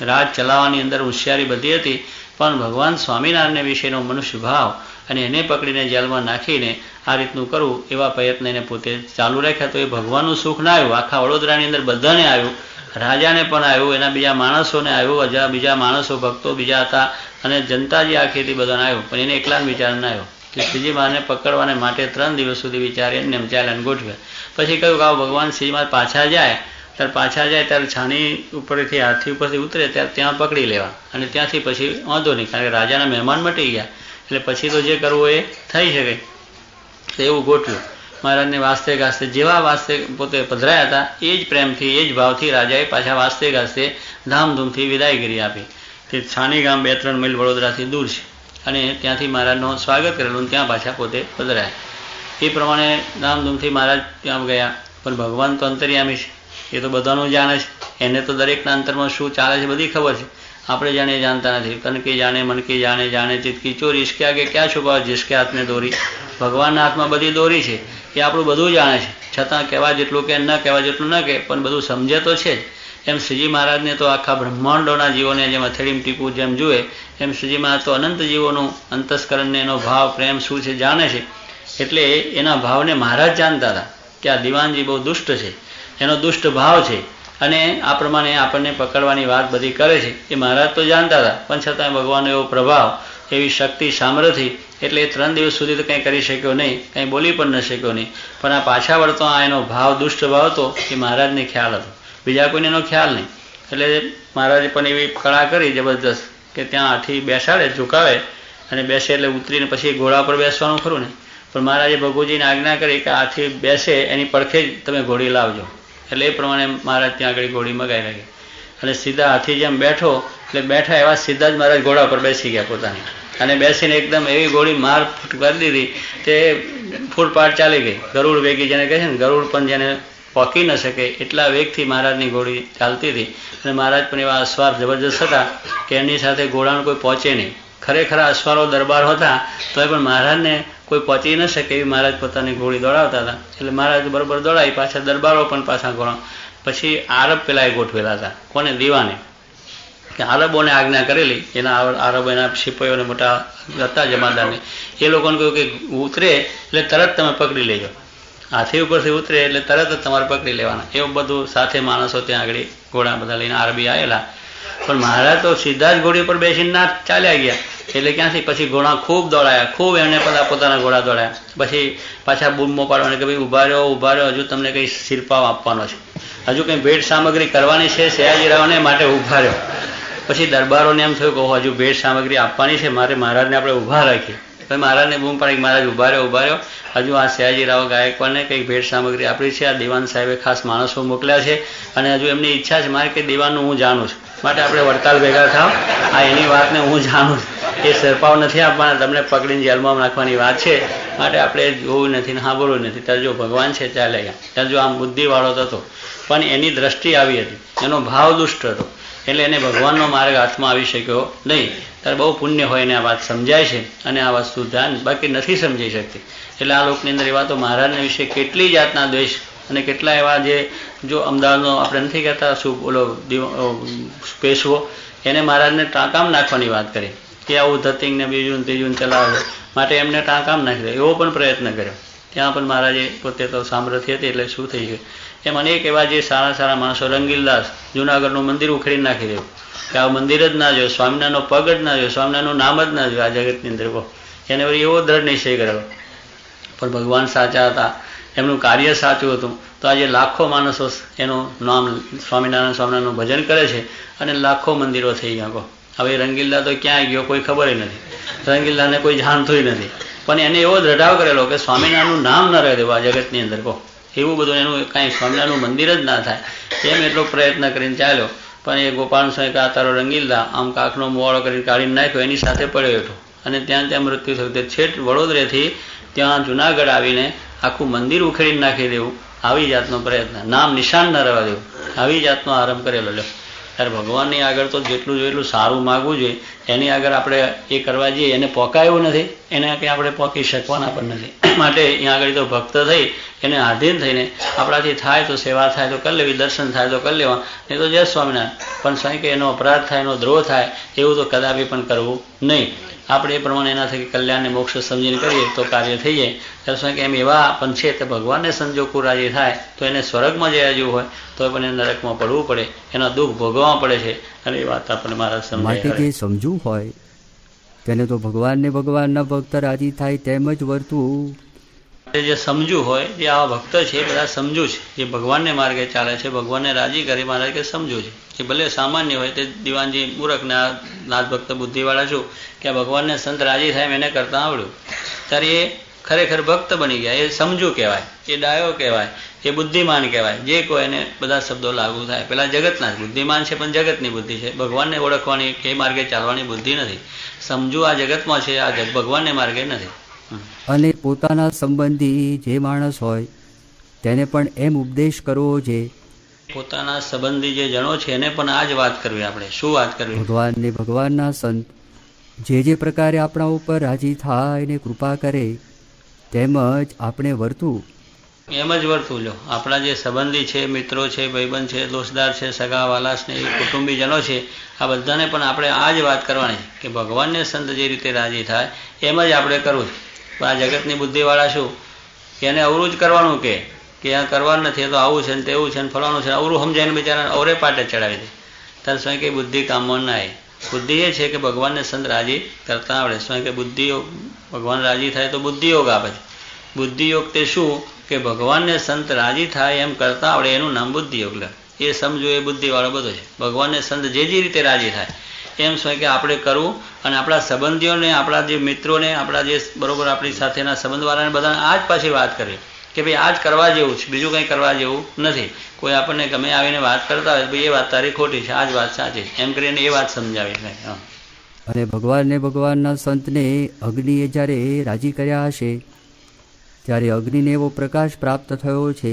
રાજ ચલાવવાની અંદર હોશિયારી બધી હતી, પણ ભગવાન સ્વામિનારાયણ વિશેનો મનુષ્ય ભાવ અને એને પકડીને જેલમાં નાખીને આ રીતનું કરવું એવા પ્રયત્ન એને પોતે ચાલુ રાખ્યા. તો એ ભગવાનનું સુખ ના આવ્યું, આખા વડોદરાની અંદર બધાને આવ્યું, રાજાને પણ આવ્યું, એના બીજા માણસોને આવ્યું, બીજા માણસો ભક્તો બીજા હતા અને જનતા જે આખી હતી બધાને આવ્યું, પણ એને એકલાને વિચાર ના આવ્યો કે શ્રીજી મહારાજને પકડવાને માટે 3 દિવસ સુધી વિચારે એમને એમ ચાલ્યા ગોઠવ્યા. પછી કહ્યું કે ભગવાન શ્રીજી મહારાજ પાછા જાય ત્યારે છાણી ઉપરથી હાથી ઉપરથી ઉતરે ત્યારે ત્યાં પકડી લેવા, અને ત્યાંથી પછી વાંધો નહીં, કારણ કે રાજાના મહેમાન મટી ગયા એટલે પછી તો જે કરવું એ થઈ શકે. એવું ગોઠવ્યું. મહારાજને વાસ્તે ગાસ્તે જેવા વાસ્તે પોતે પધરાયા હતા એ જ પ્રેમથી એ જ ભાવથી રાજાએ પાછા વાસ્તે ગાસ્તે ધામધૂમથી વિદાયગીરી આપી. તે છાણી ગામ 2-3 માઇલ વડોદરાથી દૂર છે, અને ત્યાંથી મહારાજનું સ્વાગત કરેલું, ત્યાં પાછા પોતે પધરાયા. એ પ્રમાણે ધામધૂમથી મહારાજ ત્યાં ગયા. પણ ભગવાન તો અંતર્યામી છે, એ તો બધાનું જાણે છે, એને તો દરેકના અંતરમાં શું ચાલે છે બધી ખબર છે. આપણે જાણે જાણતા નથી. તન કી જાણે, મન કી જાણે, જાણે ચિત્ત કી ચોરી, ઇસકે આગે ક્યાં છુપાવ જિસકે હાથ મેં દોરી. ભગવાનના હાથમાં બધી દોરી છે, એ આપણું બધું જાણે છે, છતાં કહેવા જેટલું કે ન કહેવા જેટલું ન કહે, પણ બધું સમજે તો છે જ. એમ શ્રીજી મહારાજને તો આખા બ્રહ્માંડોના જીવોને જેમ હથેળીમ ટીપું જેમ જુએ એમ શ્રીજી મહારાજ તો અનંત જીવોનું અંતસ્કરણને એનો ભાવ પ્રેમ શું છે જાણે છે. એટલે એના ભાવને મહારાજ જાણતા હતા કે આ દિવાનજી બહુ દુષ્ટ છે, એનો દુષ્ટ ભાવ છે, અને આ પ્રમાણે આપણને પકડવાની વાત બધી કરે છે એ મહારાજ તો જાણતા હતા. પણ છતાં ભગવાનનો એવો પ્રભાવ, એવી શક્તિ, સામર્થ્ય, એટલે 3 દિવસ સુધી તો કંઈ કરી શક્યો નહીં, કંઈ બોલી પણ ન શક્યો નહીં. પણ આ પાછા વળતો આ એનો ભાવ, દુષ્ટ ભાવ હતો એ મહારાજને ખ્યાલ હતો, બીજા કોઈને એનો ખ્યાલ નહીં. એટલે મહારાજે પણ એવી કળા કરી જબરદસ્ત કે ત્યાં હાથી બેસાડે, ઝુકાવે, અને બેસે એટલે ઉતરીને પછી ઘોડા પર બેસવાનું ખરું ને. પણ મહારાજે ભગુજીને આજ્ઞા કરી કે હાથી બેસે એની પડખે જ તમે ઘોડી લાવજો. એટલે એ પ્રમાણે મહારાજ ત્યાં આગળ ઘોડી મગાવી રાખી, અને સીધા હાથી જેમ બેઠો એટલે બેઠા એવા સીધા જ મહારાજ ઘોડા પર બેસી ગયા પોતાની, અને બેસીને એકદમ એવી ઘોડી માર કરી દીધી તે ફૂટપાટ ચાલી ગઈ. ગરુડ વેગી જેને કહે છે ને, ગરુડ પણ જેને પહોંચી ન શકે એટલા વેગથી મહારાજની ઘોડી ચાલતી હતી. અને મહારાજ પણ એવા અશ્વાર જબરજસ્ત હતા કે એમની સાથે ઘોડાનું કોઈ પહોંચે નહીં. ખરેખર અશ્વારો દરબાર હતા તો પણ મહારાજને કોઈ પહોંચી ન શકે એવી મહારાજ પોતાની ઘોડી દોડાવતા હતા. એટલે મહારાજ બરોબર દોડાવી, પાછા દરબારો પણ પાછા ઘોડા. પછી આરબ પેલા એ ગોઠવેલા હતા, કોને? દીવાને. કે આરબોને આજ્ઞા કરેલી, એના આરબ એના સિપાહીઓને મોટા હતા જમાદારને, એ લોકોને કહ્યું કે ઉતરે એટલે તરત તમે પકડી લેજો, હાથી ઉપરથી ઉતરે એટલે તરત જ તમારે પકડી લેવાના. એવું બધું સાથે માણસો ત્યાં આગળ ઘોડા બધા લઈને આરબી આવેલા. પણ મહારાજ તો સીધા જ ઘોડી પર બેસીને ના ચાલ્યા ગયા. એટલે ક્યાંથી પછી ઘોડા ખૂબ દોડાયા, ખૂબ એમને પોતાના ઘોડા દોડાયા. પછી પાછા બૂમો પાડવાની કે ભાઈ ઊભા રહ્યો, હજુ તમને કંઈ શિરપાવ આપવાનો છે, હજુ કંઈ ભેટ સામગ્રી કરવાની છે સયાજીરાવને, માટે ઊભા રહ્યો. પછી દરબારોને એમ થયું કે હજુ ભેટ સામગ્રી આપવાની છે, મારે મહારાજને આપણે ઊભા રાખીએ. પછી મહારાજને બૂમ પાડી, મહારાજ ઊભા રહ્યો, હજુ આ સયાજીરાવ ગાયકવાડને કંઈક ભેટ સામગ્રી આપણી છે, આ દિવાન સાહેબે ખાસ માણસો મોકલ્યા છે, અને હજુ એમની ઈચ્છા છે મારે કે દિવાનનું હું જાણું છું, માટે આપણે વડતાલ ભેગા થાવ, આ એની વાતને હું જાણું છું, એ સરપાવ નથી આપવાના, તમને પકડીને જેલમાં નાખવાની વાત છે, માટે આપણે જોવું નથી ને સાંભળવું નથી. ત્યારે જો ભગવાન છે ચાલે ગયા, ત્યારે જો આમ બુદ્ધિવાળો હતો, પણ એની દ્રષ્ટિ આવી હતી, એનો ભાવ દુષ્ટ હતો, એટલે એને ભગવાનનો માર્ગ હાથમાં આવી શક્યો નહીં. ત્યારે બહુ પુણ્ય હોય એને આ વાત સમજાય છે, અને આ વસ્તુ ધ્યાન બાકી નથી સમજી શકતી. એટલે આ લોકની અંદર એવા તો મહારાજના વિશે કેટલી જાતના દ્વેષ અને કેટલા એવા જે જો અમદાવાદનો આપણે નથી કહેતા શું બોલો પેશવો, એને મહારાજને ટાંકામ નાખવાની વાત કરી કે આવું ધતિંગ ને બીજું ત્રીજું ચલાવે, માટે એમને ટાંકામ નાખી દે એવો પણ પ્રયત્ન કર્યો. ત્યાં પણ મહારાજે પોતે તો સામર્થ્ય હતી એટલે શું થઈ ગયું. એમ અનેક એવા જે સારા સારા માણસો, રંગીલદાસ જુનાગઢનું મંદિર ઉખેડીને નાખી દેવું કે આ મંદિર જ ના જોયો, સ્વામિનારાયણનો પગ જ ના જોયો, સ્વામિનારાયણનું નામ જ ના જોયું આ જગતની અંદર. એને વળી એવો દ્રઢ નિશ્ચય કરેલો. પણ ભગવાન સાચા હતા, એમનું કાર્ય સાચું હતું, તો આજે લાખો માણસો એનું નામ સ્વામિનારાયણનું ભજન કરે છે, અને લાખો મંદિરો થઈ ગયા. હવે રંગીલા તો ક્યાં ગયો કોઈ ખબર નથી, રંગીલાને કોઈ જાણતું નથી, પણ એને એવો દ્રઢાવ કરેલો કે સ્વામિનારાયણનું નામ ન રહે દેવું આ જગતની અંદર. કહો એવું બધું એનું કાંઈ સ્વામિનારાયણનું મંદિર જ ના થાય એમ એટલો પ્રયત્ન કરીને ચાલ્યો. પણ એ ગોપાલ સ્વામી આ તારો રંગીલા આમ કાખનો મોવાળો કરીને કાઢીને નાખ્યો, એની સાથે પડ્યો હતો અને ત્યાં મૃત્યુ થયું. તે છેટ વડોદરાથી ત્યાં જુનાગઢ આવીને આખું મંદિર ઉખેડીને નાખી દેવું, આવી જાતનો પ્રયત્ન, નામ નિશાન ન રહેવા દેવું, આવી જાતનો આરંભ કરેલો. લ્યો ત્યારે ભગવાનની આગળ તો જેટલું જોઈએ એટલું સારું માગવું જોઈએ, એની આગળ આપણે એ કરવા જઈએ એને પોકાયું નથી, એને કંઈ આપણે પોકી શકવાના પણ નથી. માટે અહીંયા આગળ તો ભક્ત થઈ એને આધીન થઈને આપણાથી થાય તો સેવા થાય તો કરી લેવી, દર્શન થાય તો કરી લેવા, નહીં તો જય સ્વામિનારાયણ. પણ સ્વામી કે એનો અપરાધ થાય, એનો દ્રોહ થાય એવું તો કદાપી પણ કરવું નહીં. આપણે એ પ્રમાણે એના થકી કલ્યાણને મોક્ષ સમજીને કરીએ તો કાર્ય થઈ જાય. ત્યારે સ્વામી કે એમ એવા પણ છે તે ભગવાનને સંજોગો રાજી થાય તો એને સ્વર્ગમાં જયા જેવું હોય તો પણ એને નરકમાં પડવું પડે, એના દુઃખ ભોગવવા પડે છે. અને એ વાત આપણને મારા માટે જે સમજવું હોય તેને તો ભગવાનને ભગવાનના ભક્ત રાજી થાય તેમ જ વર્તવું. જે સમજવું હોય, જે આવા ભક્ત છે એ બધા સમજુ છે, જે ભગવાનને માર્ગે ચાલે છે, ભગવાનને રાજી કરી મહારાજ કે સમજુ છે. એ ભલે સામાન્ય હોય તે દિવાનજી મૂરખને આ નાથ ભક્ત બુદ્ધિવાળા છું કે આ ભગવાનને સંત રાજી થાય એને કરતાં આવડ્યું, ત્યારે એ ખરેખર ભક્ત બની ગયા. એ સમજુ કહેવાય, એ ડાયો કહેવાય, એ બુદ્ધિમાન કહેવાય. જે કોઈ એને બધા શબ્દો લાગુ થાય. પેલા જગતના બુદ્ધિમાન છે પણ જગતની બુદ્ધિ છે, ભગવાનને ઓળખવાની કે માર્ગે ચાલવાની બુદ્ધિ નથી. સમજુ આ જગતમાં છે, આ ભગવાનને માર્ગે નથી. અને પોતાના સંબંધી જે માણસ હોય તેને પણ એમ ઉપદેશ કરવો છે. પોતાના સંબંધી જે જણો છે એને પણ આ જ વાત કરવી. આપણે શું વાત કરવી? ભગવાનને ભગવાનના સંત જે પ્રકારે આપણા ઉપર રાજી થાય ને કૃપા કરે તેમ જ આપણે વર્તવું. એમ જ વર્તું. લો આપણા જે સંબંધી છે, મિત્રો છે, ભાઈબંધ છે, દોસ્તદાર છે, સગા વાલા સ્નેહી કુટુંબીજનો છે, આ બધાને પણ આપણે આ જ વાત કરવાની કે ભગવાનને સંત જે રીતે રાજી થાય એમ જ આપણે કરવું. આ જગતની બુદ્ધિવાળા શું એને અવરું જ કરવાનું કે આ કરવાનું નથી, તો આવું છે ને તેવું છે ને ફલાણું છે, અવરું સમજાઈને બિચારા અવરે પાટે ચડાવી દે. ત્યારે સ્વામી કે બુદ્ધિ કામમાં ના આવે. બુદ્ધિ એ છે કે ભગવાનને સંત રાજી કરતા આવડે. સ્વામી કે બુદ્ધિયોગ, ભગવાન રાજી થાય તો બુદ્ધિયોગ આપે છે. બુદ્ધિયોગ તે શું કે ભગવાનને સંત રાજી થાય એમ કરતા આવડે, એનું નામ બુદ્ધિયોગ. લે એ સમજો એ બુદ્ધિવાળો બધો છે. ભગવાનને સંત જે રીતે રાજી થાય એમ સ્વામી કે આપણે કરવું. અને આપણા સંબંધીઓને, આપણા જે મિત્રોને, આપણા જે બરોબર આપણી સાથેના સંબંધવાળાને બધાને આ જ પાછી વાત કરવી કે ભાઈ આ જ કરવા જેવું છે, બીજું કંઈ કરવા જેવું નથી. કોઈ આપણને ગમે આવીને વાત કરતા હોય ભાઈ એ વાત તારી ખોટી છે, આ જ વાત સાચી છે, એમ કરીને એ વાત સમજાવી. અને ભગવાનને ભગવાનના સંતને અગ્નિએ જ્યારે રાજી કર્યા હશે ત્યારે અગ્નિને એવો પ્રકાશ પ્રાપ્ત થયો છે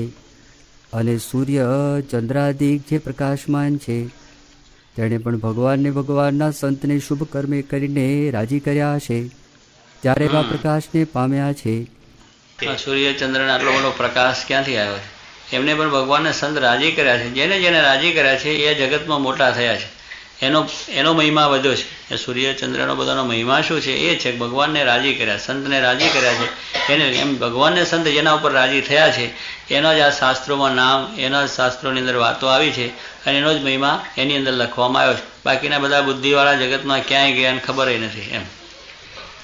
અને સૂર્ય ચંદ્રાદિક જે પ્રકાશમાન છે તેણે પણ ભગવાનને ભગવાનના સંતને શુભ કર્મે કરીને રાજી કર્યા હશે ત્યારે એવા પ્રકાશને પામ્યા છે. સૂર્ય ચંદ્રને આટલો બધો પ્રકાશ ક્યાંથી આવ્યો છે? એમને પણ ભગવાનને સંત રાજી કર્યા છે. જેને જેને રાજી કર્યા છે એ જગતમાં મોટા થયા છે, એનો મહિમા વધ્યો છે. એ સૂર્ય ચંદ્રનો બધાનો મહિમા શું છે? એ છે ભગવાનને રાજી કર્યા, સંતને રાજી કર્યા છે. એને એમ ભગવાનને સંત જેના ઉપર રાજી થયા છે એનો જ આ શાસ્ત્રોમાં નામ, એના જ શાસ્ત્રોની અંદર વાતો આવી છે અને એનો જ મહિમા એની અંદર લખવામાં આવ્યો છે. બાકીના બધા બુદ્ધિવાળા જગતમાં ક્યાંય ગયા અને ખબર નથી એમ.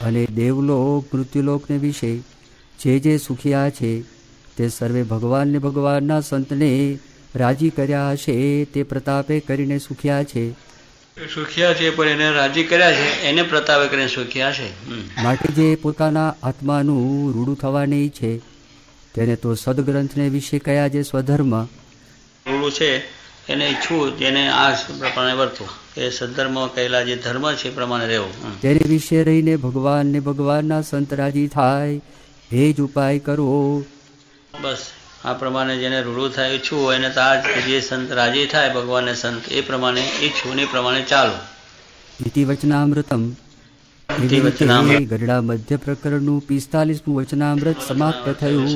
અને દેવલોક મૃત્યુલોકને વિશે જે સુખિયા છે તે સર્વે ભગવાનને ભગવાનના સંતને રાજી કર્યા હશે તે પ્રતાપે કરીને સુખિયા છે. સુખિયા છે પણ એને રાજી કર્યા છે, એને પ્રતાપે કરીને સુખિયા છે. માટે જે પોતાના આત્માનું રૂડું થવાની છે તેને તો સદગ્રંથને વિશે કયા જે સ્વધર્મ રૂડું છે એને ઈચ્છવું, જેને આ પ્રમાણે વર્તવું, એ સદ્ધર્મ કહેલા જે ધર્મ છે એ પ્રમાણે રહેવું. તેને વિશે રહીને ભગવાનને ભગવાનના સંત રાજી થાય એ જ ઉપાય કરવો. બસ આ પ્રમાણે જેને રૂડું થાય ઈચ્છવું હોય એને તો આ જે સંત રાજી થાય ભગવાનને સંત એ પ્રમાણે ઈચ્છવું, એ પ્રમાણે ચાલવું. ઇતિ વચનામૃતમ. ગરડા મધ્ય પ્રકરણનું 45મું વચનામૃત સમાપ્ત થયું.